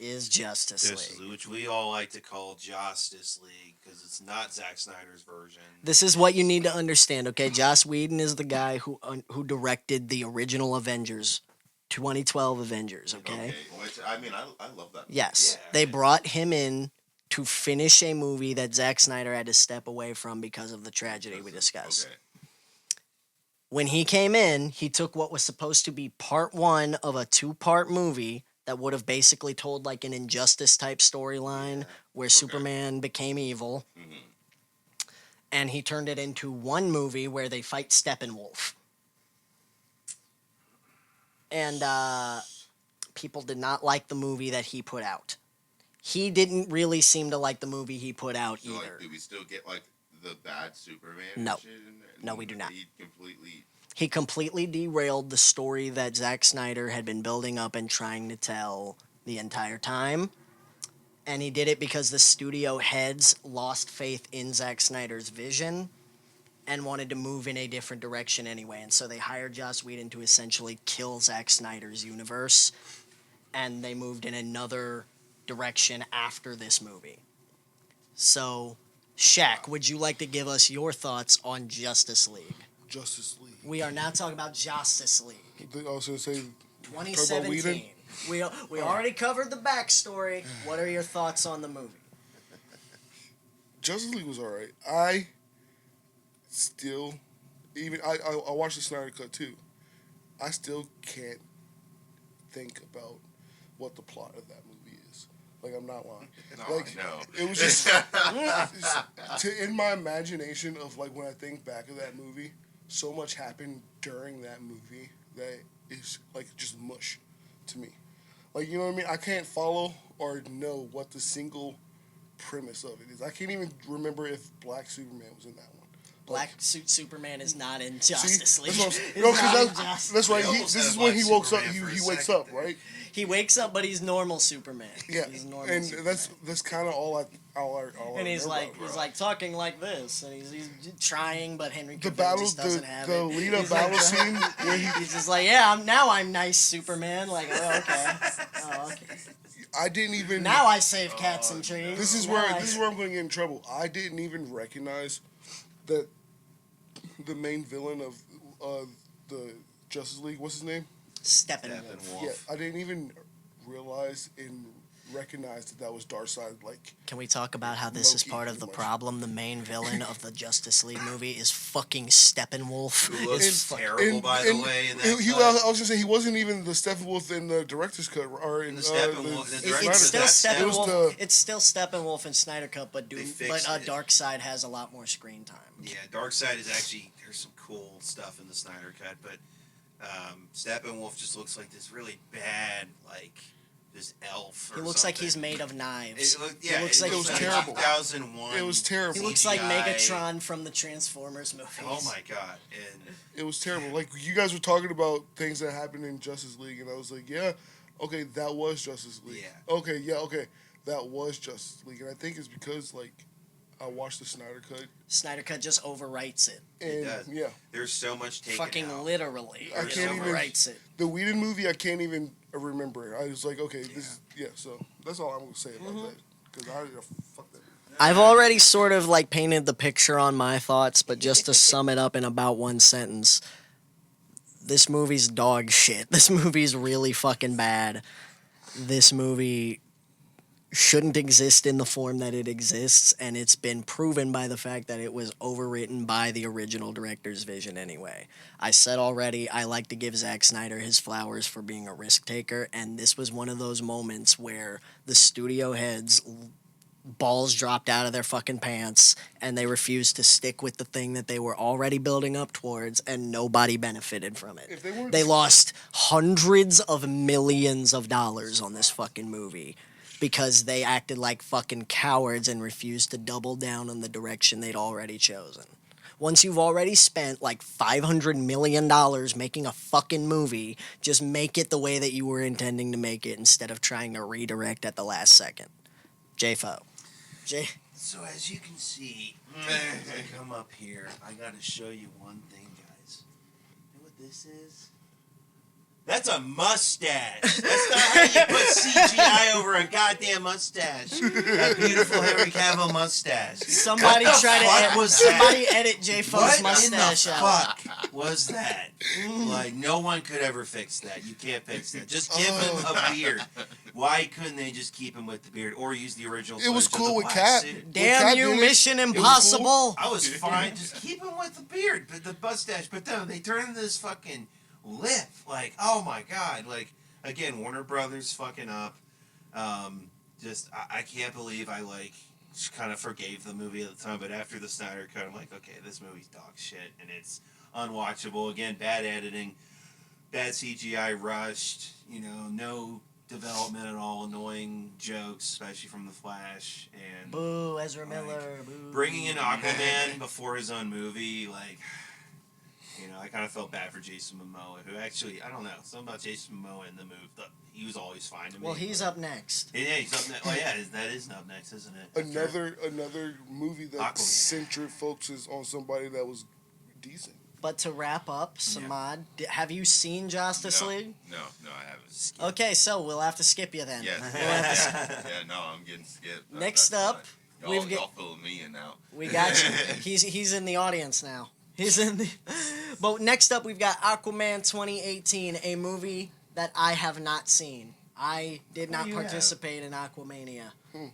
is Justice League. Which we all like to call Justice League, because it's not Zack Snyder's version. This is what you need to understand, okay? Joss Whedon is the guy who directed the original Avengers. 2012 Avengers, okay? Which, I mean, I love that movie. Yes. They brought him in to finish a movie that Zack Snyder had to step away from because of the tragedy we discussed. Okay. When he came in, he took what was supposed to be part one of a 2-part movie that would have basically told like an Injustice type storyline where Superman became evil. Mm-hmm. And he turned it into one movie where they fight Steppenwolf. And people did not like the movie that he put out. He didn't really seem to like the movie he put out either. Like, do we still get like the bad Superman? No. And shit No, we do not. He completely derailed the story that Zack Snyder had been building up and trying to tell the entire time. And he did it because the studio heads lost faith in Zack Snyder's vision and wanted to move in a different direction anyway. And so they hired Joss Whedon to essentially kill Zack Snyder's universe. And they moved in another direction after this movie. So, Shaq, would you like to give us your thoughts on Justice League? Justice League. We are now talking about Justice League. I was going to say 2017. We already covered the backstory. What are your thoughts on the movie? Justice League was alright. I watched the Snyder Cut too. I still can't think about what the plot of that movie is. Like, I'm not lying. No. It was just in my imagination of like when I think back of that movie, so much happened during that movie that is like just mush to me. Like, you know what I mean? I can't follow or know what the single premise of it is. I can't even remember if Black Superman was in that one. Black Suit Superman is not in Justice League. That's right. This is when he wakes up. He wakes up, right? He wakes up, but he's normal Superman. Yeah, he's normal. And Superman. that's kind of all I. And he's like talking like this, and he's trying, but Henry the Cavill battle, just doesn't have the it. Lita battle scene where he's just like, yeah, I'm nice Superman. Like, oh okay. I didn't even. Now I save cats and trees. This is where I'm going to get in trouble. I didn't even recognize that the main villain of the Justice League, what's his name? Steppenwolf. Yeah, I didn't even realize recognize that was Darkseid. Like, can we talk about how this is Loki, part of the pretty much. problem? The main villain of the Justice League movie is fucking Steppenwolf. Who looks terrible, by the way. In that I was gonna say he wasn't even the Steppenwolf in the director's cut or in the Steppenwolf. the It's It's still Snyder Cut. Steppenwolf. It's still Steppenwolf in Snyder Cut, but fixed it. Darkseid has a lot more screen time. Yeah, Darkseid is actually, there's some cool stuff in the Snyder Cut, but Steppenwolf just looks like this really bad, like, this elf. He looks like he's made of knives. It looks like it was terrible. 2001. It was terrible. He looks like CGI. Megatron from the Transformers movies. Oh my god! And It was terrible. Like, you guys were talking about things that happened in Justice League, and I was like, yeah, okay, that was Justice League. Yeah. Okay, that was Justice League. And I think it's because, like, I watched the Snyder Cut. Snyder Cut just overwrites it. And, it does. yeah. There's so much taken Fucking out. literally. I It can't even- overwrites it. The Whedon movie, I can't even remember it. I was like, okay, this is, so that's all I'm going to say about that. Because fuck that movie. I've already sort of like painted the picture on my thoughts, but just to sum it up in about one sentence, this movie's dog shit. This movie's really fucking bad. This movie shouldn't exist in the form that it exists, and it's been proven by the fact that it was overwritten by the original director's vision anyway. I said already, I like to give Zack Snyder his flowers for being a risk taker, and this was one of those moments where the studio heads balls dropped out of their fucking pants and they refused to stick with the thing that they were already building up towards, and nobody benefited from it. They lost hundreds of millions of dollars on this fucking movie because they acted like fucking cowards and refused to double down on the direction they'd already chosen. Once you've already spent like $500 million making a fucking movie, just make it the way that you were intending to make it instead of trying to redirect at the last second. J-Fo. So as you can see, as I come up here, I gotta show you one thing, guys. You know what this is? That's a mustache. That's not how you put CGI over a goddamn mustache. That beautiful Henry Cavill mustache. Somebody somebody edit J-Fo's mustache out. What the fuck was that? Like, no one could ever fix that. You can't fix that. Just give him a beard. Why couldn't they just keep him with the beard or use the original? It was footage of cool the with black Cap. suit? Damn you, Mission Impossible. I was fine. Just keep him with the beard, but the mustache. But then they turn into this fucking lip. Like, oh my god. Like, again, Warner Brothers fucking up. I can't believe I like just kind of forgave the movie at the time, but after the Snyder Cut, I'm like, okay, this movie's dog shit, and it's unwatchable. Again, bad editing, bad CGI, rushed. You know, no development at all, annoying jokes, especially from The Flash, and Boo, Ezra Miller. Boo. bringing in Aquaman before his own movie, like, you know, I kind of felt bad for Jason Momoa, who actually, I don't know, something about Jason Momoa in the movie, he was always fine to me. Well, he's up next. Yeah, he's up next. Well, yeah, that is up next, isn't it? Another movie that Aquaman. centric focuses on somebody that was decent. But to wrap up, Samad, have you seen Justice League? No, I haven't. Okay, so we'll have to skip you then. Yes. We'll have to skip. Yeah, no, I'm getting skipped. Next That's up, fine. Y'all filling me in now. We got you. He's in the audience now. He's in the. But next up, we've got Aquaman 2018, a movie that I have not seen. I did not participate in Aquamania. I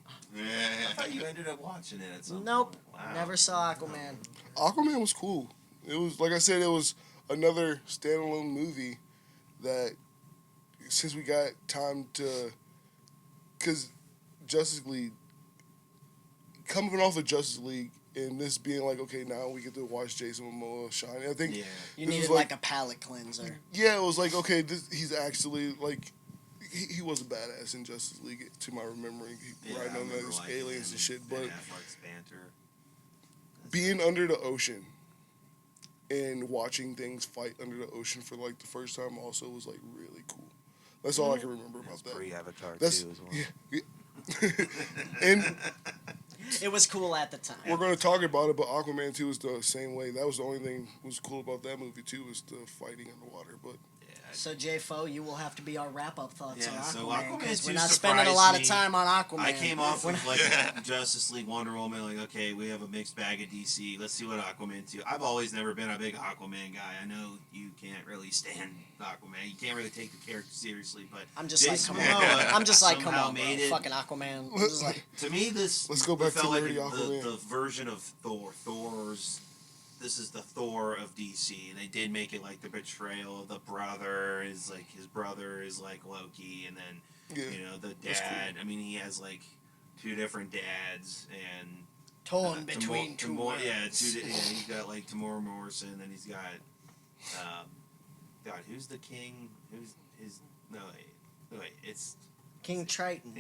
thought you ended up watching it at some Nope, point. Wow. never saw Aquaman. Aquaman was cool. It was, like I said, it was another standalone movie that, since we got time to, because Justice League, coming off of Justice League, and this being like, okay, now we get to watch Jason Momoa shine. I think You needed like a palate cleanser. Yeah, it was like, okay, he's actually like, he was a badass in Justice League, to my remembering. Riding on those aliens and shit. But being under the ocean and watching things fight under the ocean for like the first time also was like really cool. That's all I can remember about that. Pre-Avatar That's, too, as well. Yeah. And it was cool at the time. We're going to talk about it, but Aquaman 2 is the same way. That was the only thing was cool about that movie too, was the fighting underwater. But yeah, So, J-Fo, you will have to be our wrap-up thoughts on Aquaman. So Aquaman we're not spending a lot of time on Aquaman. I came off of like Justice League, Wonder Woman, like, okay, we have a mixed bag of DC. Let's see what Aquaman do. I've always never been a big Aquaman guy. I know you can't really stand Aquaman. You can't really take the character seriously, but I'm just Jason like, come on. Momoa I'm just like, come somehow on, bro. made it. Fucking Aquaman. I'm just like, To me, this Let's go back felt to like nerdy Aquaman. the version of Thor. This is the Thor of DC, and they did make it like the betrayal of the brother is like his brother is like Loki, and then the dad. Cool. I mean, he has like two different dads, and torn between two worlds. He's got like Tamora Morrison, and he's got God, who's the king? Who's his? No, wait, it's King Triton.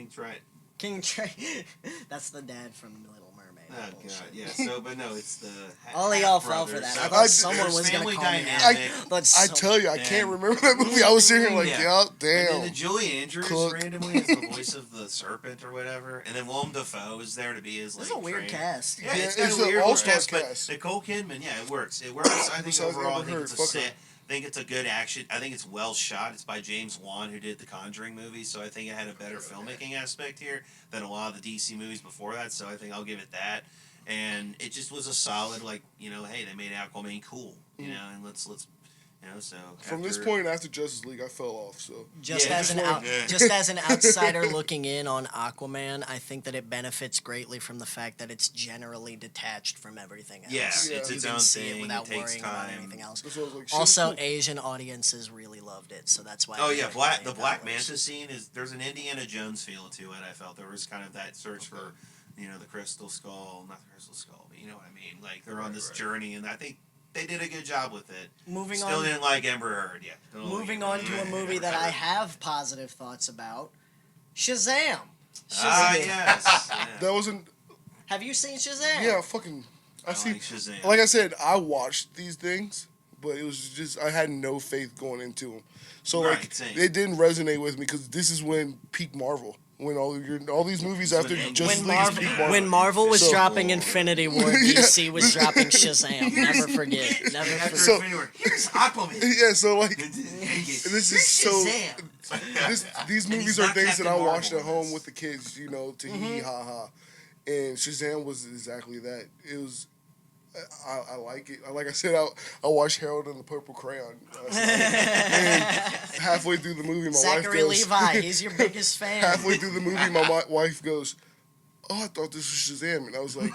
King Triton. That's the dad from Little Mermaid. Oh God, yeah. So, but no, it's the. All y'all fell for that. I thought someone was gonna call me. I tell you, I can't remember that movie. I was sitting like, damn. And then the Julie Andrews randomly is the voice of the serpent or whatever, and then Willem Dafoe is there to be his like. It's a weird cast. Yeah, it's an all-star cast. But Nicole Kidman, it works. It works. I think overall, I think it's a good action. I think it's well shot. It's by James Wan, who did the Conjuring movie, so I think it had a better filmmaking aspect here than a lot of the DC movies before that. So I think I'll give it that. And it just was a solid, hey, they made Aquaman cool, and let's. So from this point after Justice League, I fell off. So just as an outsider looking in on Aquaman, I think that it benefits greatly from the fact that it's generally detached from everything else. Yeah, it's its own thing. Without it takes worrying time. about anything else. Like, also, Asian audiences really loved it, so that's why. Oh yeah, the Black Manta scene there's an Indiana Jones feel to it. I felt there was kind of that search for, the Crystal Skull, not the Crystal Skull, but you know what I mean. Like they're on this journey, and I think they did a good job with it. Still didn't like Amber Heard, Moving on to a movie that I have positive thoughts about, Shazam. Yes. That wasn't. Have you seen Shazam? Yeah, I see. Like Shazam. Like I said, I watched these things, but it was just I had no faith going into them. So it didn't resonate with me because this is when peak Marvel. When all these movies after Justice League is peak Marvel. When Marvel was dropping Infinity War, DC was dropping Shazam. Never forget. So here's Aquaman. Yeah, so this is so. These movies are things that I watched at home with the kids, to hee ha ha, and Shazam was exactly that. It was. I like it. Like I said, I watched Harold and the Purple Crayon. And halfway through the movie, my wife goes... Levi, he's your biggest fan. Halfway through the movie, my wife goes, "Oh, I thought this was Shazam," and I was like,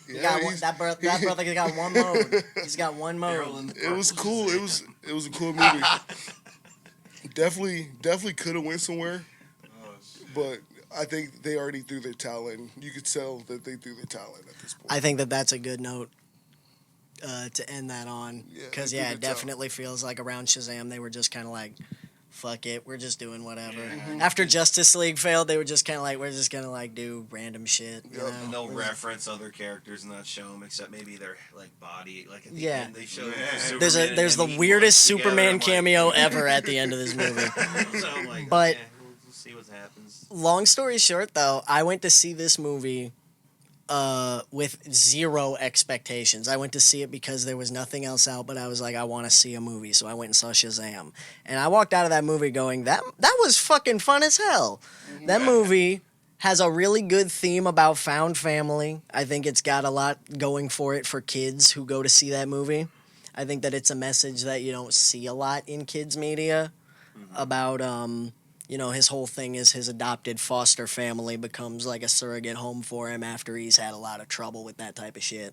that brother got one mode. He's got one mode. It was cool. It was a cool movie. Definitely could have went somewhere, but I think they already threw their talent. You could tell that they threw their talent at this point. I think that that's a good note to end that on. Because, it definitely feels like around Shazam, they were just kind of like, fuck it, we're just doing whatever. Yeah. After Justice League failed, they were just kind of like, we're just going to do random shit. And they'll reference other characters and not show them, except maybe their body. Like at the end, they show Superman. There's the weirdest Superman cameo ever at the end of this movie. So I'm like, but we'll see what happens. Long story short, though, I went to see this movie with zero expectations. I went to see it because there was nothing else out, but I was like, I want to see a movie, so I went and saw Shazam. And I walked out of that movie going, that was fucking fun as hell. That movie has a really good theme about found family. I think it's got a lot going for it for kids who go to see that movie. I think that it's a message that you don't see a lot in kids' media about... his whole thing is his adopted foster family becomes like a surrogate home for him after he's had a lot of trouble with that type of shit.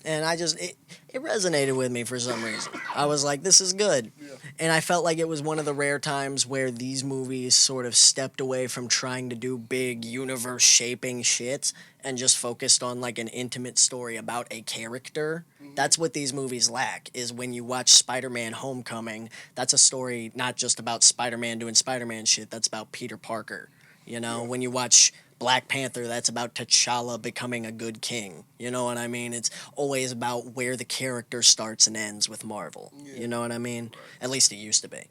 And it resonated with me for some reason. I was like, this is good. Yeah. And I felt like it was one of the rare times where these movies sort of stepped away from trying to do big universe-shaping shit and just focused on like an intimate story about a character. Mm-hmm. That's what these movies lack, is when you watch Spider-Man Homecoming, that's a story not just about Spider-Man doing Spider-Man shit, that's about Peter Parker. When you watch Black Panther, that's about T'Challa becoming a good king. You know what I mean? It's always about where the character starts and ends with Marvel. Yeah. You know what I mean? Right. At least it used to be.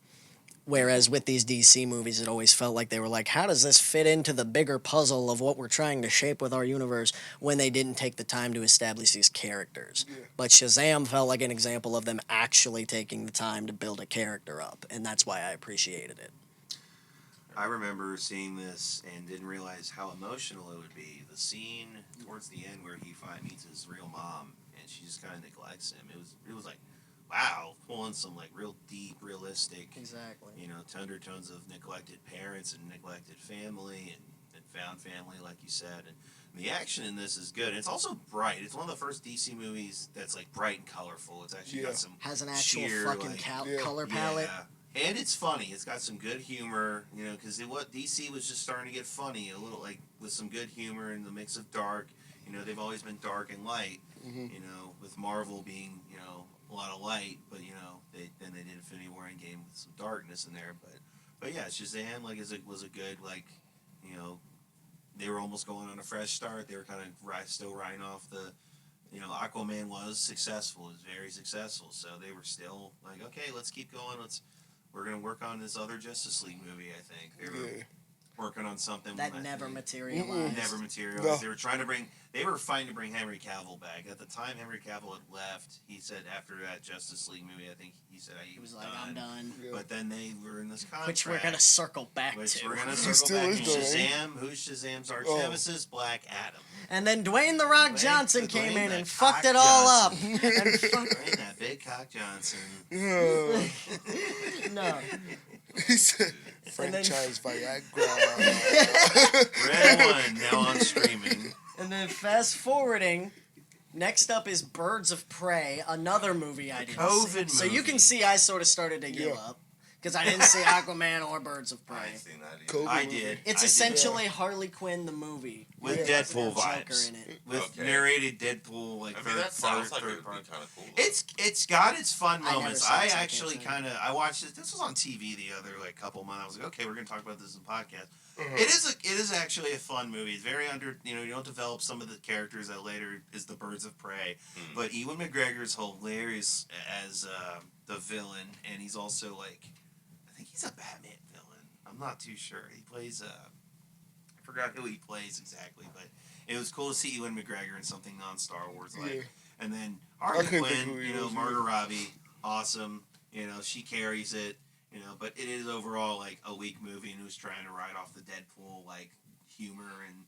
Whereas with these DC movies, it always felt like they were like, how does this fit into the bigger puzzle of what we're trying to shape with our universe, when they didn't take the time to establish these characters. Yeah. But Shazam felt like an example of them actually taking the time to build a character up, and that's why I appreciated it. I remember seeing this and didn't realize how emotional it would be. The scene towards the end where he finally meets his real mom and she just kind of neglects him. It was like, wow, pulling some like real deep, realistic, Exactly. undertones of neglected parents and neglected family and found family, like you said. And the action in this is good. It's also bright. It's one of the first DC movies that's like bright and colorful. It's actually got some has an actual sheer, fucking like, color palette. Yeah. And it's funny. It's got some good humor, because what DC was just starting to get funny a little, like with some good humor and the mix of dark. They've always been dark and light. With Marvel being, a lot of light, but they did Infinity War Endgame with some darkness in there. But yeah, Shazam was a good, they were almost going on a fresh start. They were kind of still riding off the. Aquaman was successful. It was very successful. So they were still like, okay, let's keep going. We're going to work on this other Justice League movie, I think. They were working on something that never materialized. Never materialized. No. They were fighting to bring Henry Cavill back. At the time Henry Cavill had left, he said after that Justice League movie, I think he said he was like, done. I'm done. Yeah. But then they were in this contract. Which we're going to circle back to. We're going to circle back to Shazam. Who's Shazam's arch nemesis? Black Adam. And then Dwayne "The Rock" Johnson came in and fucked it all up. Dwayne that big cock Johnson. No. He said, franchise Viagra. Red One, now on streaming. And then fast forwarding, next up is Birds of Prey, another movie I didn't see. COVID So you movie. can see I sort of started to give up. Because I didn't see Aquaman or Birds of Prey. I ain't seen that either. I did. It's essentially Harley Quinn the movie. With Deadpool Joker vibes. in it. With Okay. narrated Deadpool, like that sounds like it would be part. kind of cool. It's got its fun I never moments. saw it, I so I actually can't say. kind of I watched it. This was on TV the other couple months. I was like, okay, we're gonna talk about this in the podcast. It is actually a fun movie. It's very you don't develop some of the characters that later is the Birds of Prey, but Ewan McGregor is hilarious as the villain, and he's also I think he's a Batman villain. I'm not too sure. He plays I forgot who he plays exactly, but it was cool to see Ewan McGregor in something non-Star Wars And then Harley Quinn, Margot Robbie, awesome. She carries it. But it is overall a weak movie, and it was trying to ride off the Deadpool humor and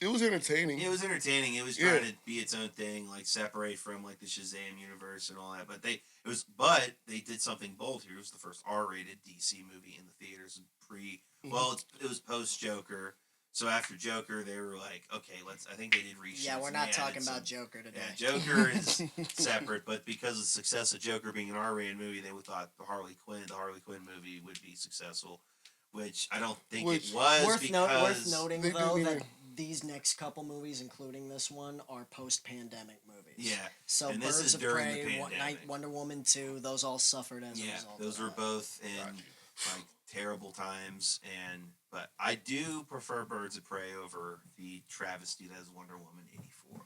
It was entertaining. It was entertaining. It was trying to be its own thing, separate from the Shazam universe and all that. But they did something bold here. It was the first R-rated DC movie in the theaters it was post Joker. So after Joker, they were like, okay, I think they did reshoots. Yeah, we're not talking about Joker today. Yeah, Joker is separate, but because of the success of Joker being an R-rated movie, they thought the Harley Quinn movie would be successful, which I don't think it was. Worth noting, though, that these next couple movies, including this one, are post-pandemic movies. Yeah. So and Birds this is of during Prey, the pandemic. Wonder Woman 2, those all suffered as a result those of were that. both in terrible times, but I do prefer Birds of Prey over the travesty that is Wonder Woman 84.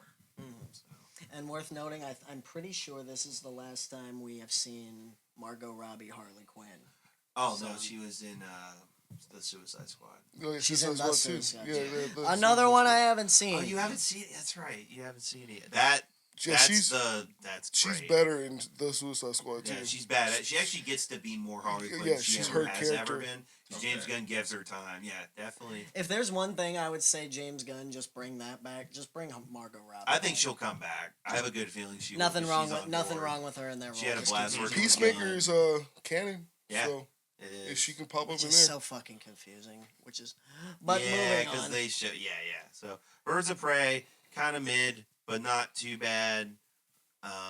So. And worth noting, I'm pretty sure this is the last time we have seen Margot Robbie Harley Quinn. Oh, no, she was in the Suicide Squad. She's in the Suicide Squad. Another one I haven't seen. Oh, you haven't seen it? That's right. You haven't seen it yet. She's great. better in the Suicide Squad too. Yeah, she's bad. She actually gets to be more Harley Quinn than she her has character. ever been. James Gunn gives her time. Yeah, definitely. If there's one thing I would say, James Gunn, just bring that back. Just bring Margot Robbie. I think she'll come back. I have a good feeling she will. Nothing wrong with her in that role. She had a blast working with Peacemaker's canon. Yeah. So it is. if she can pop up which in is there. so fucking confusing. But yeah, moving because on. they show. Yeah. So Birds of Prey, kind of mid, but not too bad.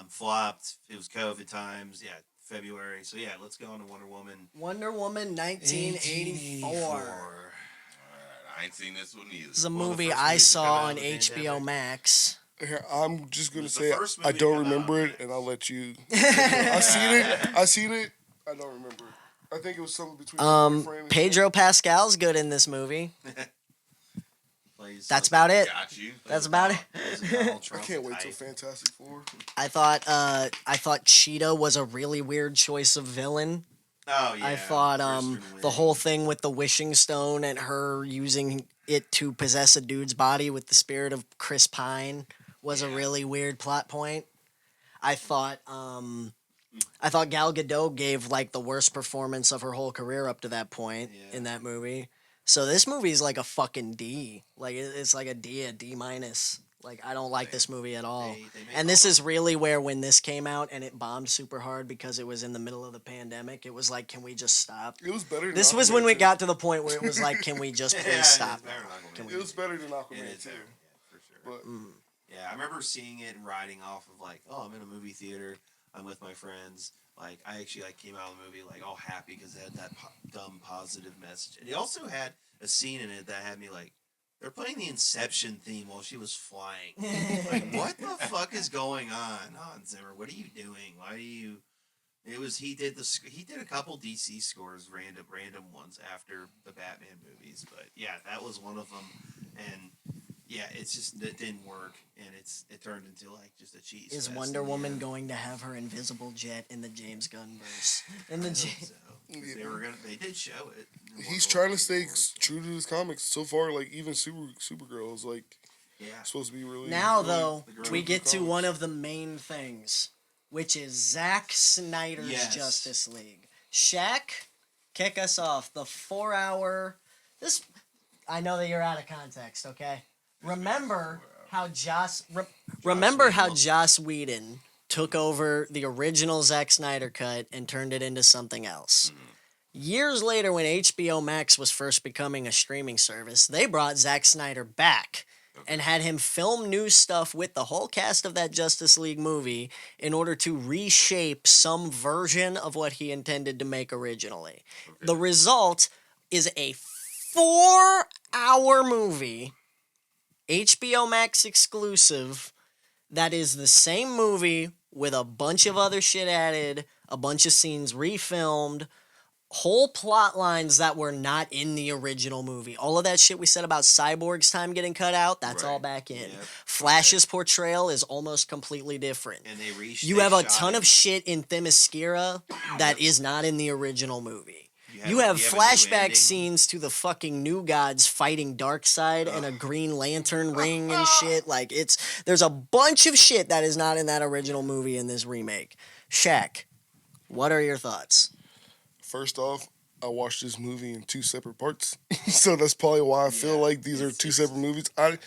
Flopped. It was COVID times. Yeah, February. So yeah, let's go on to Wonder Woman. Wonder Woman 1984. I ain't seen this one either. This is a Well, the movie first I movie to saw come out on of the HBO pandemic. Max. Here, I'm just gonna was the say first I movie don't to come remember out. it, and I'll let you. I seen it. I don't remember it. I think it was something between. Boyfriend and Pedro Pascal's good in this movie. That's about it. Got you. That's about it. I can't wait till Fantastic Four. I thought Cheetah was a really weird choice of villain. Oh yeah. I thought the whole winning. thing with the wishing stone and her using it to possess a dude's body with the spirit of Chris Pine was a really weird plot point. I thought Gal Gadot gave like the worst performance of her whole career up to that point in that movie. So this movie is like a fucking D. Like it's like a D minus. Like I don't like this movie at all. And this is really where when this came out and it bombed super hard because it was in the middle of the pandemic, it was like, can we just stop? It was better. This was when we got to the point where it was like, can we just please stop? It was better than Aquaman too. For sure. But yeah, I remember seeing it and riding off of like, oh, I'm in a movie theater. I'm with my friends. Like, I actually like came out of the movie like all happy because it had that dumb positive message. And it also had a scene in it that had me like, they're playing the Inception theme while she was flying. Like, what the fuck is going on, Hans Zimmer? What are you doing? Why do you? It was he did a couple DC scores, random ones after the Batman movies, but yeah, that was one of them, and yeah, it didn't work, and it turned into like just a cheese. Is Wonder Woman going to have her invisible jet in the James Gunn verse? They did show it. He's trying to stay true to his comics. So far, like even Supergirl is like supposed to be really. Now though, we get to one of the main things, which is Zack Snyder's Justice League. Shaq, kick us off. The 4-hour. This, I know that you're out of context. Okay, remember how Joss Whedon took over the original Zack Snyder cut and turned it into something else. Years later, when HBO Max was first becoming a streaming service, they brought Zack Snyder back and had him film new stuff with the whole cast of that Justice League movie in order to reshape some version of what he intended to make originally. The result is a 4-hour movie, HBO Max exclusive, that is the same movie with a bunch of other shit added, a bunch of scenes refilmed, whole plot lines that were not in the original movie. All of that shit we said about Cyborg's time getting cut out, that's all back in. Yep. Flash's portrayal is almost completely different. And you have a ton of shit in Themyscira that is not in the original movie. You have flashback scenes to the fucking New Gods fighting Darkseid and a Green Lantern ring and shit. Like, there's a bunch of shit that is not in that original movie in this remake. Shaq, what are your thoughts? First off, I watched this movie in 2 separate parts. So that's probably why I feel like these are 2 separate movies. I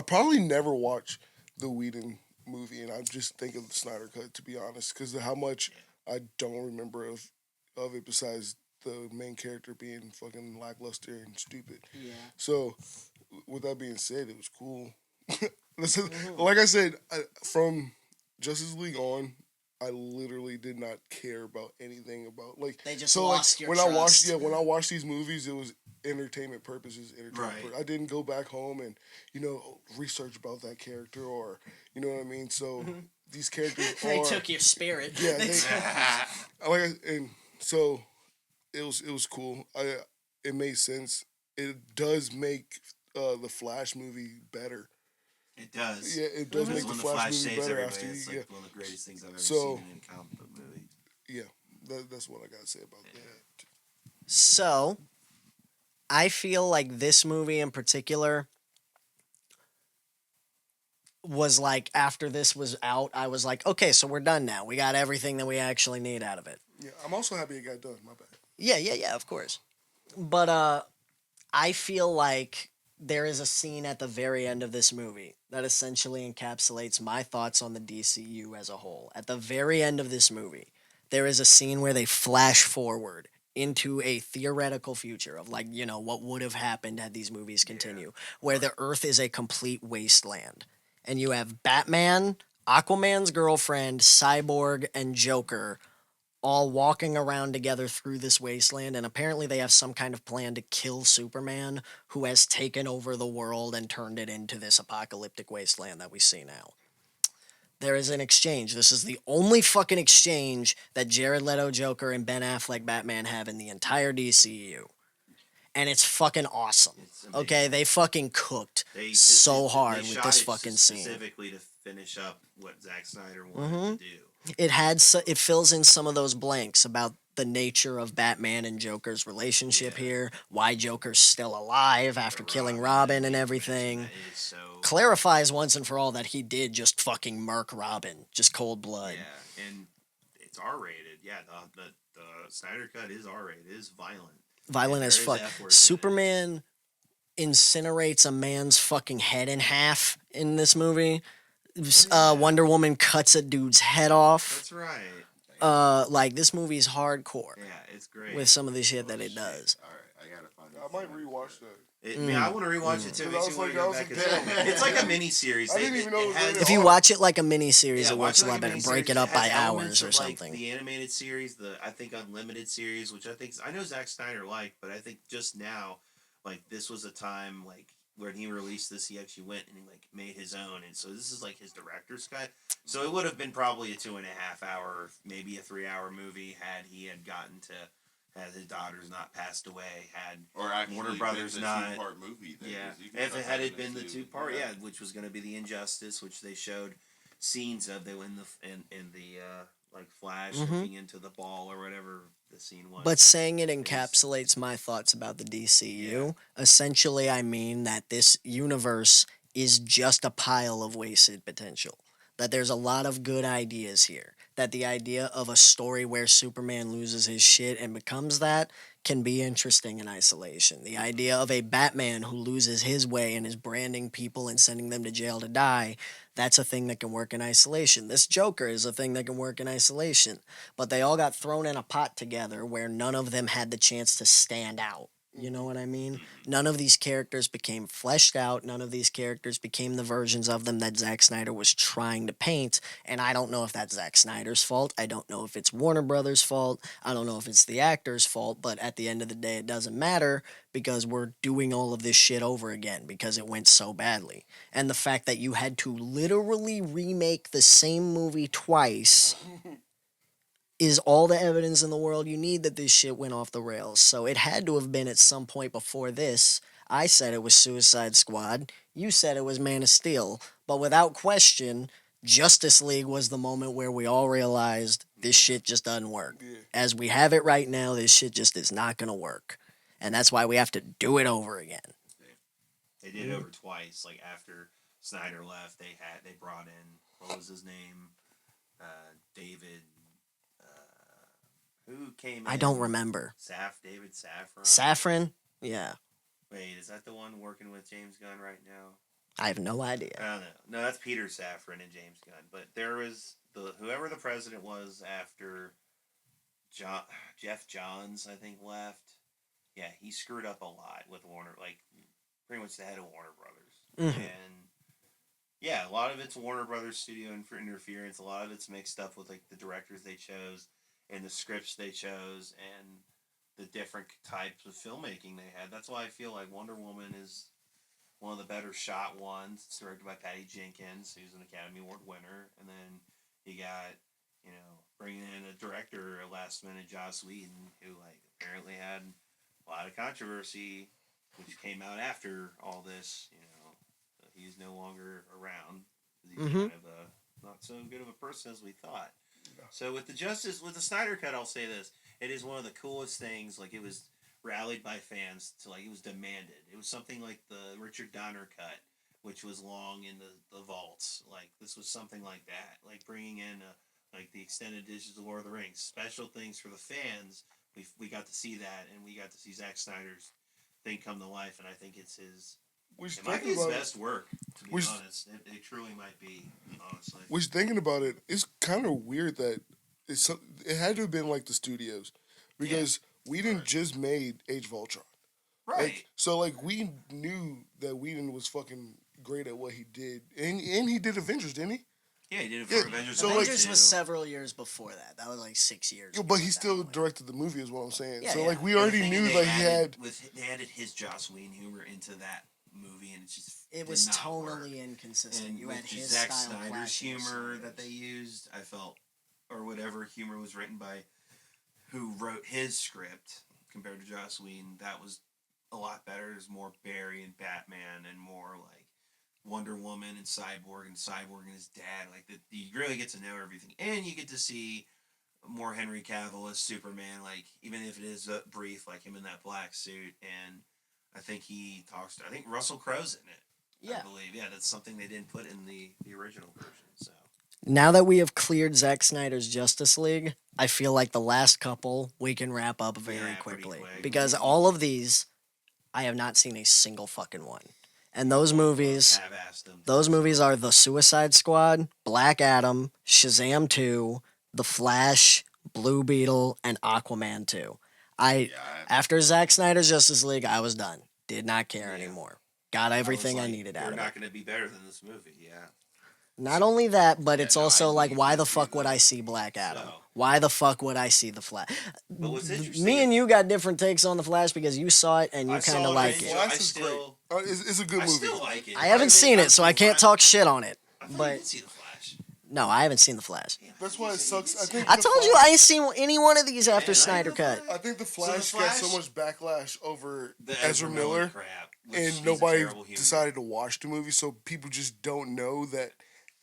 probably never watch the Whedon movie, and I just think of the Snyder Cut, to be honest, because of how much I don't remember of it besides the main character being fucking lackluster and stupid. Yeah. So, with that being said, it was cool. Like I said, from Justice League on, I literally did not care about anything about like. They just lost your trust. When I watched these movies, it was entertainment purposes. I didn't go back home and research about that character or you know what I mean. So these characters they took your spirit. Yeah, so it was cool. It made sense. It does make the Flash movie better. It does. Yeah, it does make the Flash movie better after it's you. Like one of the greatest things I've ever seen in a comic book movie. Yeah, that's what I gotta say about that. So, I feel like this movie in particular was like, after this was out, I was like, okay, so we're done now. We got everything that we actually need out of it. Yeah, I'm also happy it got done. My bad. Yeah, of course. But I feel like there is a scene at the very end of this movie that essentially encapsulates my thoughts on the DCU as a whole. At the very end of this movie, there is a scene where they flash forward into a theoretical future of like, what would have happened had these movies continue, where the Earth is a complete wasteland. And you have Batman, Aquaman's girlfriend, Cyborg, and Joker all walking around together through this wasteland, and apparently they have some kind of plan to kill Superman, who has taken over the world and turned it into this apocalyptic wasteland that we see now. There is an exchange. This is the only fucking exchange that Jared Leto Joker and Ben Affleck Batman have in the entire DCU. And it's fucking awesome. Okay, they fucking cooked so hard with this fucking scene. Specifically to finish up what Zack Snyder wanted to do. It fills in some of those blanks about the nature of Batman and Joker's relationship here, why Joker's still alive after killing Robin and everything. Clarifies once and for all that he did just fucking murk Robin, just cold blood. Yeah, and it's R-rated. Yeah, the Snyder Cut is R-rated. It is violent. Violent as fuck. Superman incinerates a man's fucking head in half in this movie. Wonder Woman cuts a dude's head off. That's right. Like, this movie is hardcore. Yeah, it's great. With some of the shit that it does. All right, I gotta find it. I might rewatch that. I want to rewatch it too. It's like a mini series. I didn't even know it was rated If you R. watch it like a mini series, it works a lot like better. miniseries. Break it up by elements hours or of, something. Like, the animated series, I think Unlimited series, which I know Zack Snyder liked, but I think just now, like, this was a time like when he released this, he actually went and like made his own, and so this is like his director's cut. So it would have been probably a 2.5 hour, maybe a 3 hour movie had he had gotten to. Had his daughters not passed away, or actually Warner Brothers not two-part movie. If it had been the 2-part, which was going to be the Injustice, which they showed scenes of, they were in the like Flash looking into the ball or whatever the scene was. But saying it encapsulates my thoughts about the DCU. Yeah. Essentially, I mean that this universe is just a pile of wasted potential. That there's a lot of good ideas here. That the idea of a story where Superman loses his shit and becomes that can be interesting in isolation. The idea of a Batman who loses his way and is branding people and sending them to jail to die, that's a thing that can work in isolation. This Joker is a thing that can work in isolation. But they all got thrown in a pot together where none of them had the chance to stand out. You know what I mean? None of these characters became fleshed out. None of these characters became the versions of them that Zack Snyder was trying to paint. And I don't know if that's Zack Snyder's fault. I don't know if it's Warner Brothers' fault. I don't know if it's the actor's fault. But at the end of the day, it doesn't matter because we're doing all of this shit over again because it went so badly. And the fact that you had to literally remake the same movie twice is all the evidence in the world you need that this shit went off the rails. So it had to have been at some point before this. I said it was Suicide Squad. You said it was Man of Steel. But without question, Justice League was the moment where we all realized this shit just doesn't work. Yeah. As we have it right now, this shit just is not going to work. And that's why we have to do it over again. They did it over twice. Like, after Snyder left, they brought in, what was his name? David... Who came in? I don't remember. David Safran? Safran? Yeah. Wait, is that the one working with James Gunn right now? I have no idea. I don't know. No, that's Peter Safran and James Gunn. But there was whoever the president was after Jeff Johns, I think, left. Yeah, he screwed up a lot with Warner, like pretty much the head of Warner Brothers. Mm-hmm. And yeah, a lot of it's Warner Brothers studio interference. A lot of it's mixed up with like the directors they chose and the scripts they chose and the different types of filmmaking they had. That's why I feel like Wonder Woman is one of the better shot ones. It's directed by Patty Jenkins, who's an Academy Award winner. And then you got, bringing in a director last minute, Joss Whedon, who like apparently had a lot of controversy, which came out after all this. He's no longer around. He's kind of not so good of a person as we thought. So with the Snyder Cut, I'll say this: it is one of the coolest things. Like, it was rallied by fans to, like, it was demanded. It was something like the Richard Donner cut, which was long in the vaults. Like, this was something like that. Like, bringing in like the extended editions of Lord of the Rings, special things for the fans. We got to see that, and we got to see Zack Snyder's thing come to life. And I think it's his. It might be his best work, to be honest. It truly might be, honestly. Which, thinking about it, it's kind of weird that it had to have been like the studios. Because Whedon just made Age of Ultron. Right. Like, so, like, we knew that Whedon was fucking great at what he did. And he did Avengers, didn't he? Yeah, he did it for Avengers. So Avengers was several years before that. That was like 6 years. Yeah, but he still directed the movie, is what I'm saying. Yeah, so, like, we already knew that he had... They added his Joss Whedon humor into that movie, and it was tonally inconsistent. And you had his Zack style Snyder's humor that they used, I felt, or whatever humor was written by who wrote his script compared to Joss Whedon, that was a lot better. There's more Barry and Batman and more like Wonder Woman and Cyborg and his dad. Like, you really get to know everything, and you get to see more Henry Cavill as Superman, like even if it is brief, like him in that black suit, and I think he talks. I think Russell Crowe's in it. Yeah. I believe. Yeah, that's something they didn't put in the original version. So Now that we have cleared Zack Snyder's Justice League, I feel like the last couple we can wrap up very Yeah, pretty quickly. quick. Because all of these, I have not seen a single fucking one. And those movies, have asked them. those movies are The Suicide Squad, Black Adam, Shazam 2, The Flash, Blue Beetle, and Aquaman 2. After Zack Snyder's Justice League, I was done. Did not care anymore. Got everything I needed out of it. They're not going to be better than this movie. Yeah. Not only that, but it's no, also I like, need why to the see fuck would the- I see Black Adam? So- Why the fuck would I see the Flash? But what's interesting? Me and you got different takes on the Flash because you saw it and you I saw kind of it, like I it. enjoy- Flash I is still- great. It's a good I movie. still like it. I haven't seen it, so I can't talk shit on it. I thought you But did see the Flash. no, I haven't seen the Flash. Damn, That's I why thought it you sucks. did I see think it. I told you I ain't seen any one of these after Man, I Snyder know Cut. that. I think the So the Flash got so Flash- much backlash over The Ezra Miller, crap, which he's and a nobody terrible human. decided to watch the movie, so people just don't know that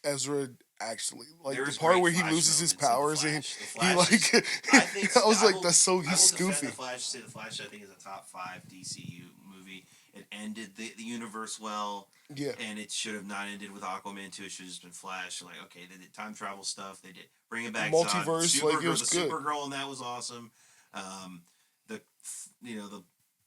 Ezra actually like There's the part great where he Flash loses his moments in The powers and Flash. The he Flash like is- I think I was I like will- that's so I will he's defend goofy. The Flash. Say the Flash, I think, is a top 5 DCU movie. It ended the universe well, Yeah, and it should have not ended with Aquaman 2. It should have just been Flash. Like, okay, they did time travel stuff. They did bring it back. Multiverse, Zod. like, it was the good. Supergirl, and that was awesome.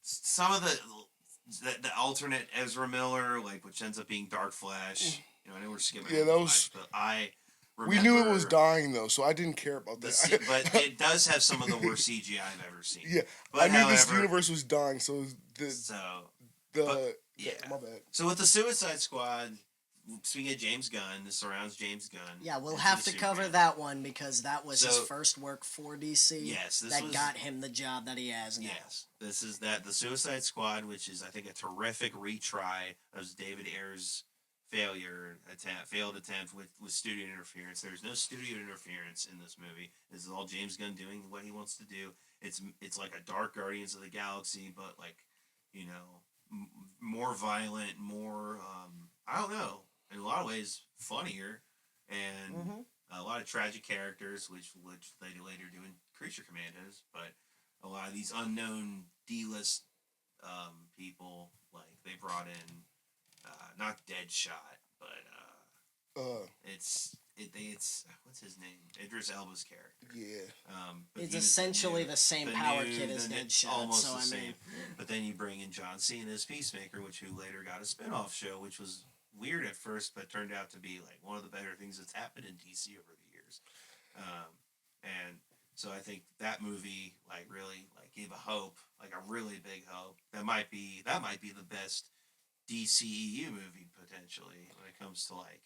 Some of the alternate Ezra Miller, like which ends up being Dark Flash. I know we're skipping. Yeah, over that the was- Flash, but we knew it was remember dying though, so I didn't care about that. but it does have some of the worst CGI I've ever seen. Yeah, But I knew this however- universe was dying, so yeah. my bad. So with the Suicide Squad, speaking of James Gunn, this surrounds James Gunn. Yeah, we'll into have the to cover Superman. that one because that was his So- first work for DC. Yes, this that was- got him the job that he has now. Yes, this is the Suicide Squad, which is I think a terrific retry of David Ayer's failed attempt with studio interference. There's no studio interference in this movie. This is all James Gunn doing what he wants to do. It's like a dark Guardians of the Galaxy, but like more violent, more I don't know, in a lot of ways funnier, and a lot of tragic characters, which they later do in Creature Commandos, but a lot of these unknown D-list people, like they brought in not Deadshot, but it's what's his name? Idris Elba's character. Yeah. But It's he was essentially new- the same power new- kid as the new- Deadshot. almost So the I same. mean, But then you bring in John Cena as Peacemaker, who later got a spin-off show, which was weird at first, but turned out to be like one of the better things that's happened in DC over the years. And so I think that movie like really like gave a hope, like a really big hope. That might be the best DCEU movie potentially when it comes to like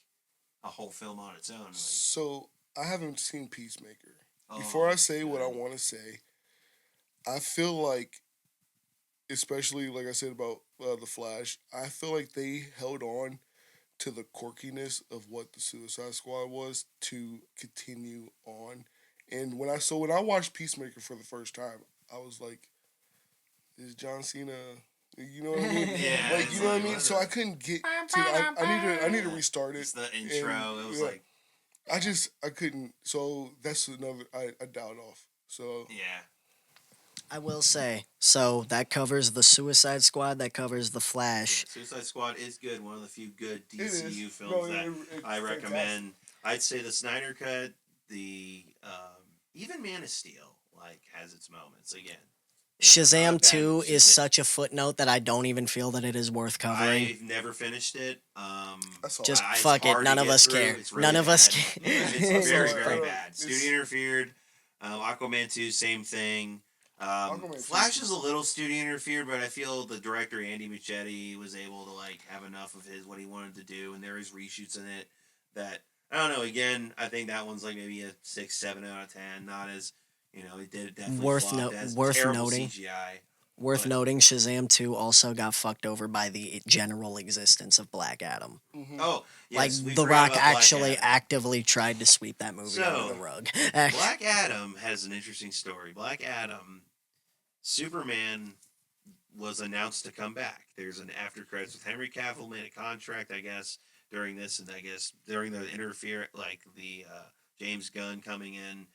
a whole film on its own. Like, So I haven't seen Peacemaker. oh, Before I say what I good. want to say, I feel like, especially like I said about the Flash, I feel like they held on to the quirkiness of what the Suicide Squad was to continue on. And when I watched Peacemaker for the first time, I was like, "Is John Cena?" You know what I mean? Yeah, Like it's you know what I like, mean. what So is I it? couldn't get to. I need to restart it. It's the intro. And, It was yeah. like, I couldn't. So that's another. I dialed off. So yeah. I will say, so that covers the Suicide Squad. That covers the Flash. Suicide Squad is good. One of the few good It is. DCU films No, that it's I fantastic. recommend. I'd say the Snyder Cut, even Man of Steel, like has its moments. Again, it's not Shazam bad. 2 is Shazam- such a footnote that I don't even feel that it is worth covering. I've never finished it. That's all. Just It's fuck it. hard None to of get us through. care. It's really None of us bad. care. It's very, Sorry, very I bad. don't- Studio interfered. Aquaman 2, same thing. Aquaman 2 Flash is- is a little studio interfered, but I feel the director Andy Muschietti was able to like have enough of what he wanted to do, and there is reshoots in it that I don't know. Again, I think that one's like maybe a 6, 7 out of 10. Not as it did definitely Worth flopped no- as worth terrible noting. CGI. Worth But- noting, Shazam 2 also got fucked over by the general existence of Black Adam. Oh, yes, Like, we The forgot Rock about Black actually Adam. actively tried to sweep that movie So, under the rug. Black Adam has an interesting story. Black Adam, Superman was announced to come back. There's an after credits with Henry Cavill made a contract, I guess, during this, and I guess during the James Gunn coming in,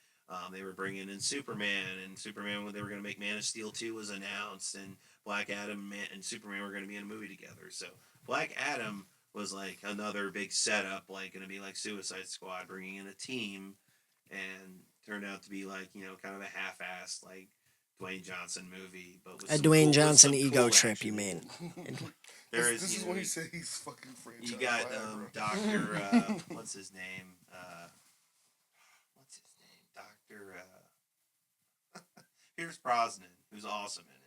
They were bringing in Superman, and Superman, when they were going to make Man of Steel 2 was announced, and Black Adam and Superman were going to be in a movie together. So Black Adam was like another big setup, like going to be like Suicide Squad, bringing in a team, and turned out to be like, kind of a half-assed like Dwayne Johnson movie, but with A some Dwayne cool, Johnson with some ego cool trip, action. you mean? This is when he said he's fucking franchise. You got Doctor what's his name? Doctor Pierce Brosnan, who's awesome in it.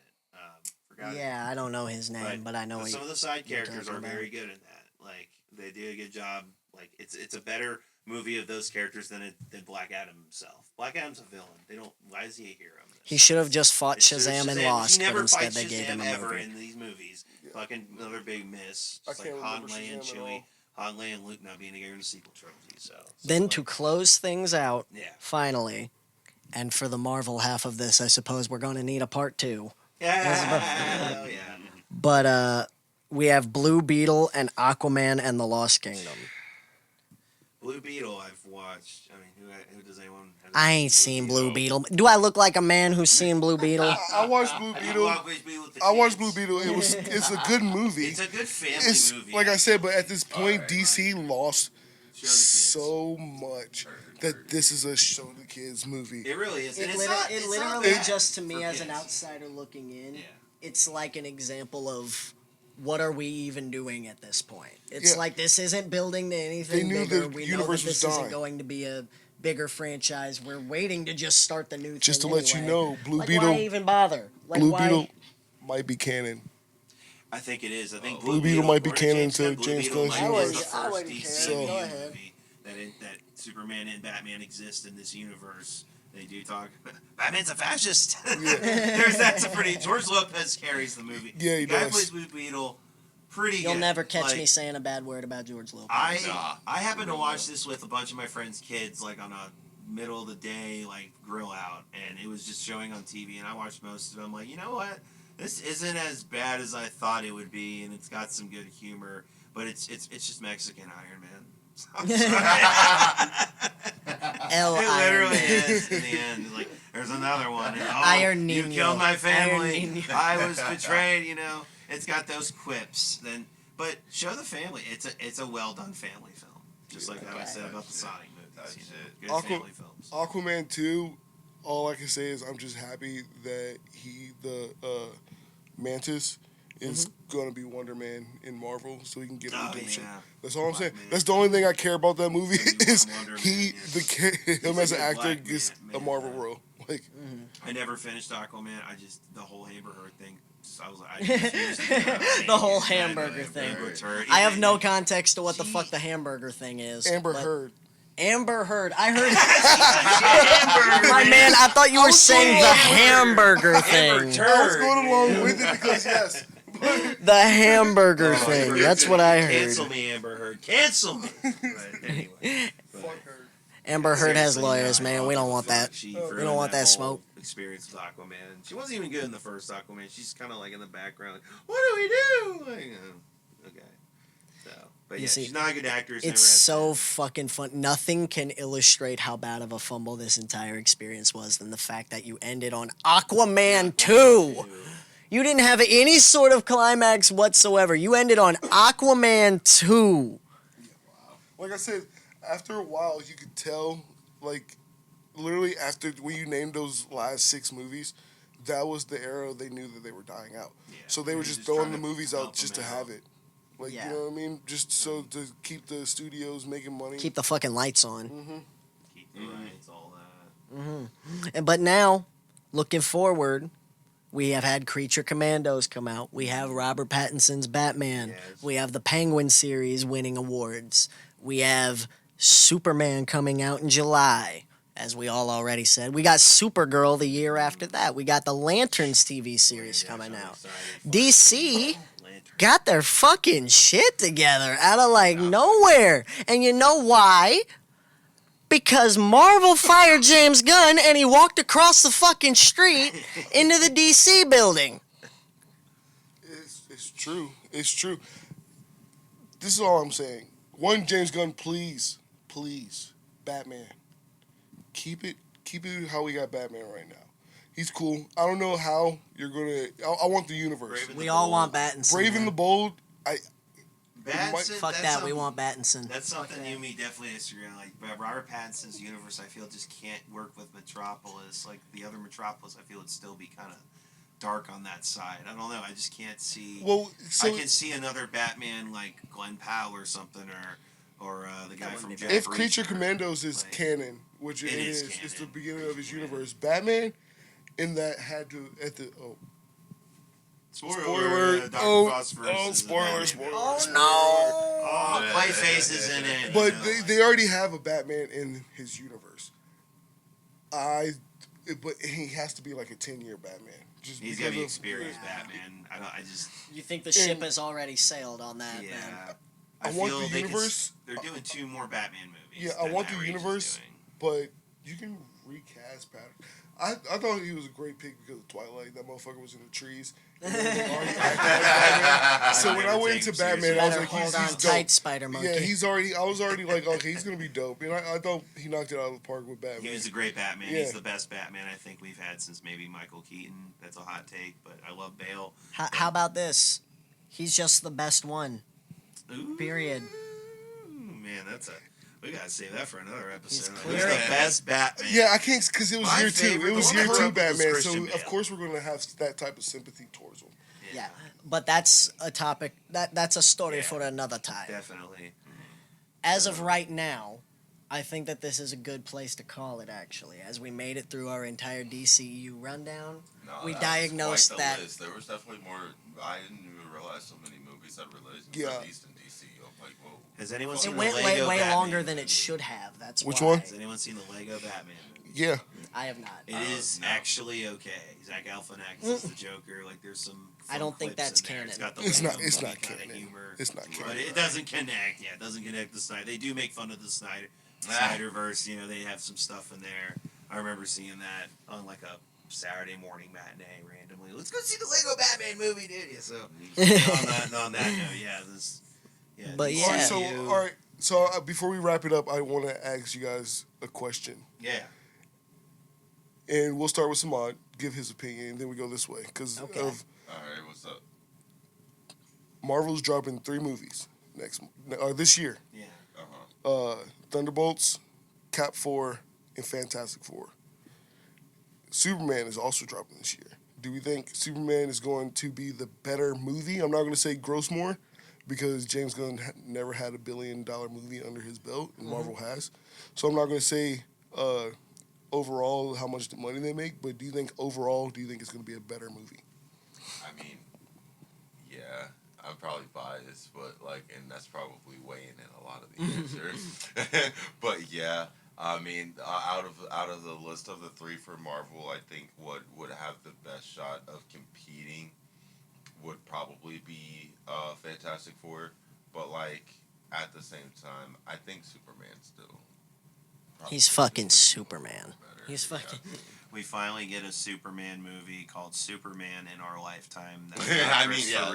Forgot. Yeah, I don't know his name, but I know some of the side characters are talking very good in that. Like they do a good job. Like it's a better movie of those characters than Black Adam himself. Black Adam's a villain. They don't. Why is he a hero? He should have just fought Shazam and lost, He never but instead fights they gave him Shazam a ever movie. in these movies. Yeah. Fucking another big miss. I Just can't like Han, remember Leia, and Shazam at Chewie. all. Han, Leia, and Luke not being together in the sequel trilogy. So Then to close things out, yeah. finally, and for the Marvel half of this, I suppose we're going to need a part 2. Yeah. Yeah. But we have Blue Beetle and Aquaman and the Lost Kingdom. Blue Beetle, I've watched. I mean, who does anyone? I ain't seen Blue Beetle. Do I look like a man who's seen Blue Beetle? I watched Blue Beetle. I watched Blue Beetle. It's a good movie. It's a good family movie. Like I said, but at this point, DC lost so much that this is a show the kids movie. It really is. It literally, just to me as an outsider looking in, it's like an example of what are we even doing at this point? It's like this isn't building to anything bigger. We know that this isn't going to be a bigger franchise. We're waiting to just start the new thing. Just to let you know, Blue like, Beetle. Why even bother? Like, Blue Beetle might be canon. I think it is. I think Blue Beetle might be canon to Blue James Beetle Gunn's might be universe. the first DC Go ahead. movie that Superman and Batman exist in this universe. They do talk. Batman's a fascist. That's a pretty. George Lopez carries the movie. Yeah, he the guy does. Plays Blue Beetle. Pretty. You'll good. never catch me saying a bad word about George Lopez. I happened to watch this with a bunch of my friends' kids, like on a middle of the day like grill out, and it was just showing on TV, and I watched most of it. I'm like, you know what? This isn't as bad as I thought it would be, and it's got some good humor, but it's just Mexican Iron Man. It literally is in the end. Like, there's another one. And, Iron you Nino. killed my family. Iron Nino. I was betrayed. It's got those quips. But show the family. It's a well done family film. Just like how I said about the Sonic movies. Good family films. Aquaman 2. All I can say is I'm just happy that the Mantis is gonna be Wonder Man in Marvel, so he can get redemption. Yeah. That's all I'm saying. That's the only thing I care about that movie is him as an actor gets a Marvel role. Like, I never finished Aquaman. The whole Amber Heard thing. I was like, the whole hamburger thing. I have no context to what the fuck the hamburger thing is. Amber Heard. Amber Heard. I heard. My man, I thought you were saying the hamburger thing. I was going along with it because yes. The hamburger thing. That's what I heard. Cancel me, Amber Heard. Cancel me. Anyway. Fuck her. Amber Heard has lawyers, man. We don't want that. We don't want that smoke. Experience with Aquaman. She wasn't even good in the first Aquaman. She's kind of like in the background. Like, what do we do? Like, okay. So, but yeah, she's not a good actress. It's so fucking fun. Nothing can illustrate how bad of a fumble this entire experience was than the fact that you ended on Aquaman 2. You didn't have any sort of climax whatsoever. You ended on Aquaman 2. Yeah, wow. Like I said, after a while, you could tell, like, literally after when you named those last 6 movies, that was the era they knew that they were dying out. Yeah, so they were just throwing the movies out just to have it. Like, you know what I mean? Just so to keep the studios making money. Keep the fucking lights on. Keep the lights, all that. But now, looking forward, we have had Creature Commandos come out. We have Robert Pattinson's Batman. Yes. We have the Penguin series winning awards. We have Superman coming out in July, as we all already said. We got Supergirl the year after that. We got the Lanterns TV series coming out. DC got their fucking shit together out of like nowhere. And you know why? Because Marvel fired James Gunn and he walked across the fucking street into the DC building. It's true. It's true. This is all I'm saying. One, James Gunn, please, Batman, keep it keep it how we got Batman right now. He's cool. I don't know how you're gonna. I want the universe. We all want Battinson. Brave and the Bold. Pattinson, Fuck that. We want Battinson. That's something you and me definitely disagree on. Like Robert Pattinson's universe, I feel just can't work with Metropolis. Like the other Metropolis, I feel it'd still be kind of dark on that side. I don't know. I just can't see. Well, I can see another Batman like Glenn Powell or something, or the guy from Jack if Creature Reacher, Commandos is like, canon, which it is, canon. it's the beginning of his universe. Batman, in that had to at the Spoiler! Spoilers! Oh no! Oh, Clayface is in it. But they already have a Batman in his universe. But he has to be like a 10-year Batman. He's gonna be experienced Batman. You think the ship has already sailed on that? Yeah. Man. I want the universe. They're doing 2 more Batman movies. Yeah, I want the universe, but you can recast Batman. I thought he was a great pick because of Twilight. That motherfucker was in the trees. So when I went into Batman, I was like, he's dope. tight, Spider Monkey. Yeah, I was already like, okay, he's gonna be dope. And I thought he knocked it out of the park with Batman. He was a great Batman. Yeah. He's the best Batman I think we've had since maybe Michael Keaton. That's a hot take, but I love Bale. How about this? He's just the best one. Ooh, Period. Man, we gotta save that for another episode. He's Who's clear. the best Batman? Yeah, I can't because it was My year 2. favorite- It was the year one I 2 wrote was Batman. Christian So Bale. of course we're gonna have that type of sympathy towards him. Yeah, but that's a topic. That's a story for another time. Definitely. As of right now, I think that this is a good place to call it. Actually, as we made it through our entire DCU rundown, we diagnosed that. List. There was definitely more. I didn't even realize so many movies that released in DC. I'm like, whoa. Has anyone It seen the went Lego way Batman longer than movie? it should have. That's Which why. one? Has anyone seen the Lego Batman movie? Yeah. I have not. It is no. actually okay. Zach Galifianakis is the Joker. Like there's some. I don't think clips that's in there. canon. It's got the It's Lego not. It's movie not kinda canon. humor. It's not canon. But it doesn't connect. Yeah, it doesn't connect the Snyder. They do make fun of the Snyderverse. You know, they have some stuff in there. I remember seeing that on like a Saturday morning matinee randomly. Let's go see the Lego Batman movie, dude. Yeah, so on that note, yeah, this. Yeah, But DCU. yeah. All right. So before we wrap it up, I want to ask you guys a question. Yeah. And we'll start with Samad, give his opinion, and then we go this way. Because Okay. of All right, what's up? Marvel's dropping 3 movies this year. Yeah. Thunderbolts, Cap 4, and Fantastic Four. Superman is also dropping this year. Do we think Superman is going to be the better movie? I'm not going to say gross more, because James Gunn never had a $1 billion movie under his belt, and Marvel has. So I'm not going to say overall how much money they make, but do you think it's going to be a better movie? I mean, yeah, I'm probably biased, but and that's probably weighing in a lot of the answer. But yeah, I mean, out of the list of the 3 for Marvel, I think what would have the best shot of competing would probably be Fantastic Four, but at the same time, I think Superman still. He's fucking Superman. Better. He's fucking. We finally get a Superman movie called Superman in Our Lifetime. I mean, yeah,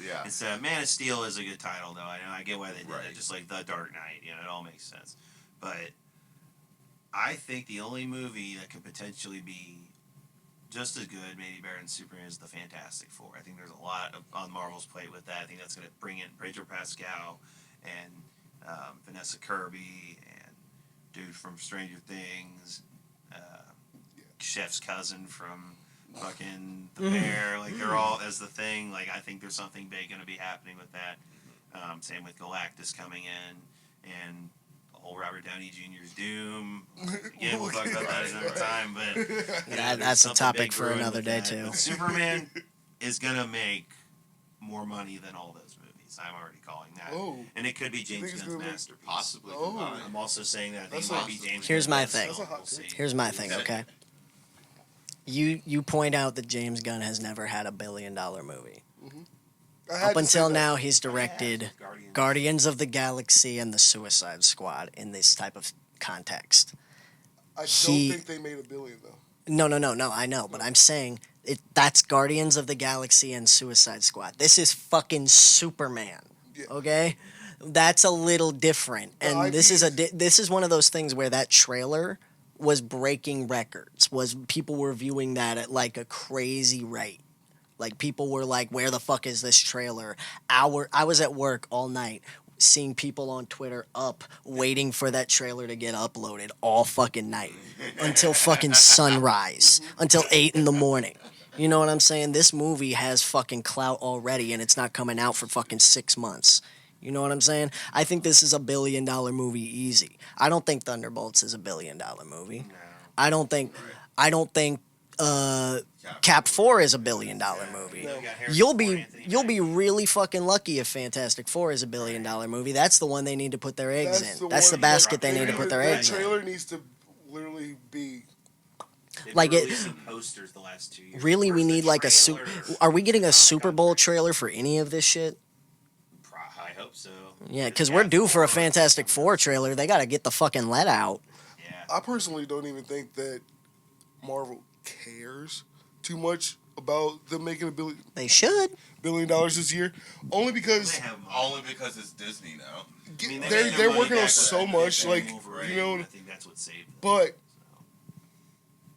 yeah. It's Man of Steel is a good title, though. I get why they did Right. it. Just like The Dark Knight, it all makes sense. But I think the only movie that could potentially be just as good, maybe better than Superman, is the Fantastic Four. I think there's a lot on Marvel's plate with that. I think that's going to bring in Pedro Pascal and Vanessa Kirby and dude from Stranger Things, Chef's cousin from fucking The Bear. They're all as the Thing. I think there's something big going to be happening with that. Same with Galactus coming in and old Robert Downey Jr.'s Doom. Again, we'll talk about that another time. But That's a topic for another day too. But Superman is going to make more money than all those movies. I'm already calling that. Oh. And it could be James it's Gunn's gonna make- masterpiece. Possibly. Oh. combined. I'm also saying that I think That's it might a- be James Here's Gunn's my best thing. film. That's a hot We'll see. Here's my thing, okay? You point out that James Gunn has never had a $1 billion movie. I had Up to say until that. now, he's directed Guardians of the Galaxy and the Suicide Squad in this type of context. I don't he- think they made $1 billion though. No, I know, but I'm saying that's Guardians of the Galaxy and Suicide Squad. This is fucking Superman. Yeah. Okay? That's a little different. The And this is one of those things where that trailer was breaking records. Was people were viewing that at like a crazy rate. Like people were like, "Where the fuck is this trailer?" I was at work all night, seeing people on Twitter waiting for that trailer to get uploaded all fucking night until fucking sunrise, until 8 in the morning. You know what I'm saying? This movie has fucking clout already, and it's not coming out for fucking 6 months. You know what I'm saying? I think this is $1 billion movie easy. I don't think Thunderbolts is $1 billion movie. No. I don't think Cap 4 is $1 billion movie. You'll be really fucking lucky if Fantastic Four is $1 billion movie. That's the one they need to put their eggs in. That's the basket they need to put their eggs in. That trailer needs to literally be. Like it. Posters the last 2 years. Really, we need like a super. Are we getting a Super Bowl trailer for any of this shit? I hope so. Yeah, because we're due for a Fantastic Four trailer. They got to get the fucking let out. Yeah. I personally don't even think that Marvel cares too much about them making $1 They should. billion this year, only because it's Disney now. I mean, they're working on so much, like you know. I think that's what saved them. But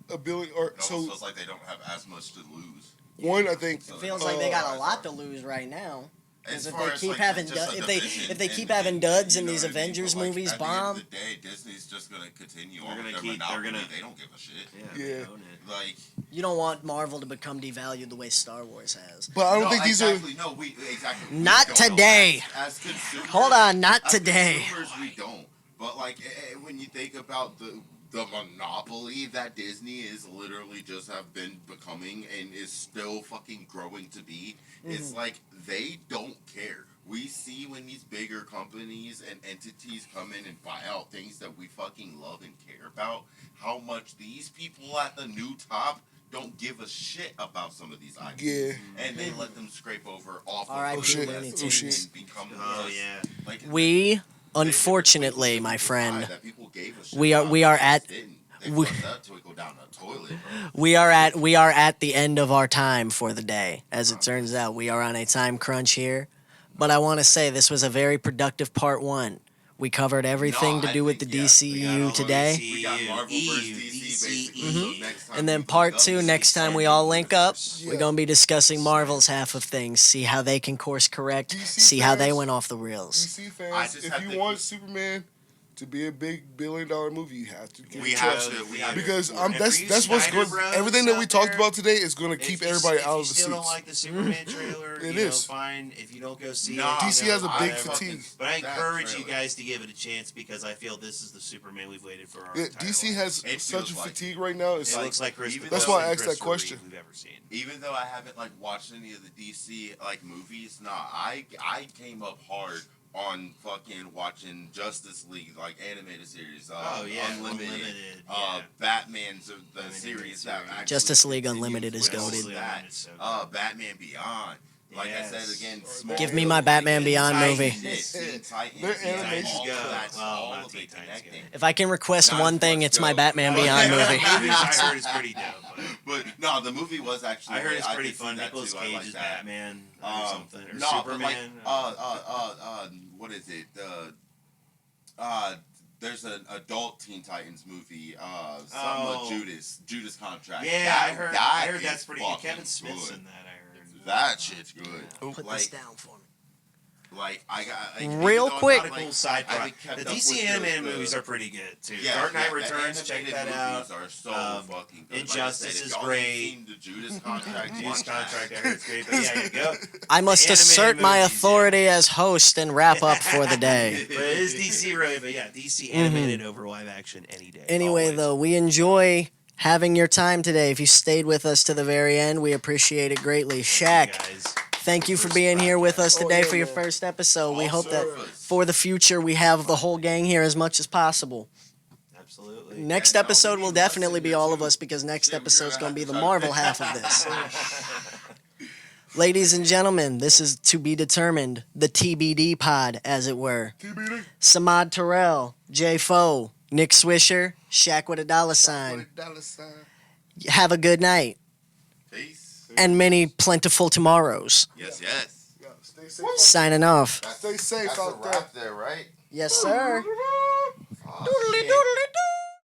$1 billion, or It so almost feels like they don't have as much to lose. one, I think. It feels like they got a lot to lose right now. Because if far they as, keep like, having just a division if they keep and- having and- duds you and know these what I mean? Avengers But, like, movies at bomb, the end of the day, Disney's just gonna continue They're on gonna with their keep- they're monopoly. gonna- They don't give a shit. Yeah. Yeah. They own it. Like, you don't want Marvel to become devalued the way Star Wars has. But I don't no, think these exactly, No, we exactly. we Not don't know. today. As consumers, Hold on, not as today. Consumers, we don't. But like, when you think about the monopoly that Disney is literally just have been becoming and is still fucking growing to be, it's like they don't care. We see when these bigger companies and entities come in and buy out things that we fucking love and care about, how much these people at the new top don't give a shit about some of these items. Yeah. And they let them scrape over off R.I.P. of the Looney list Tunes. and become Oh, just, yeah. like, We, they- unfortunately, my people friend, that people gave a shit we are- about, we are they at- didn't. They we- fucked up till we go down the toilet, bro. we are at the end of our time for the day. As it turns out, we are on a time crunch here. But I want to say this was a very productive part 1. We covered everything to do with the DCEU today. We got Marvel versus DC, basically. So next time And then we part link up, 2, we next start time we doing all link up, universe. we're going to be discussing Marvel's half of things, see how they can course correct, DC see how they fans- went off the rails. DC I fans, just if have you to- want Superman to be a big $1 billion movie, you have to give We it have trust. to. We have Because to. And for you that's what's Snyder good. bros Everything that we out talked there, about today is going to keep everybody out of the If you still don't seats. like the Superman trailer, It you know, is. fine. If you don't go see Nah, it, DC you know, has a big whatever. fatigue. But I That encourage you trailer. guys to give it a chance because I feel this is the Superman we've waited for our Yeah, entire DC lives. has It such a feels like fatigue right now. It's It like looks like even That's the why I best asked that Christopher question. Reeve we've ever seen. Even though I haven't like watched any of the DC like movies, I came up hard on fucking watching Justice League like animated series. Unlimited. Yeah. Batman's the Animated series that series. actually Justice League continues Unlimited is with all goated. of that. It's so good. Batman Beyond. Like I said Yes. again, Give me my Batman Beyond movie. Their animation all go. of that's Well, all not of Teen it Titans connecting. Go. If I can request Not one as thing, much it's my go. Batman Beyond movie. I heard it's pretty dope. But no, the movie was actually. I heard it's I pretty did see fun. that Nicolas too. I Cage like is that. Batman or something, or No, Superman. but like, what is it? There's an adult Teen Titans movie. Something with Judas Contract. yeah, I heard is that's pretty good. fucking Kevin Smith's good. in that. I heard. That shit's good. Put this Like, down for me. like I got Real even though I'm quick. not, Cool like, side I project. haven't kept The up DC with animated the- movies are pretty good too. Yeah, Dark Knight the Returns, check animated that out. movies are so fucking good. Injustice like I said, if is y'all great. ain't seen the Judas Contract. Juice watch that. Contract, I heard it's great. But yeah, go. I must The animated assert my movies, authority as host and wrap up for the day. But it is DC related, but yeah, DC animated over live action any day. Anyway, always. though, we enjoy having your time today. If you stayed with us to the very end, we appreciate it greatly. Shaq, guys. thank you for being here with us today yeah, for your man. first episode. We hope that Surface. for the future we have the whole gang here as much as possible. Absolutely. Next Yeah, no, episode we will need Russ definitely in be here, all of too. us because next Shit, we're episode's gonna going to be have the to Marvel try- half of this. Ladies and gentlemen, this is to be determined, the TBD pod, as it were. TBD. Samad Terrell, Jay Foe, Nick Swisher, Shaq with a dollar sign. Have a good night Peace. and many plentiful tomorrows. Yes. Yeah, stay safe. Signing off. Stay safe That's a out there. wrap there, right? Yes, sir. Oh, Doodly shit. doodly doo.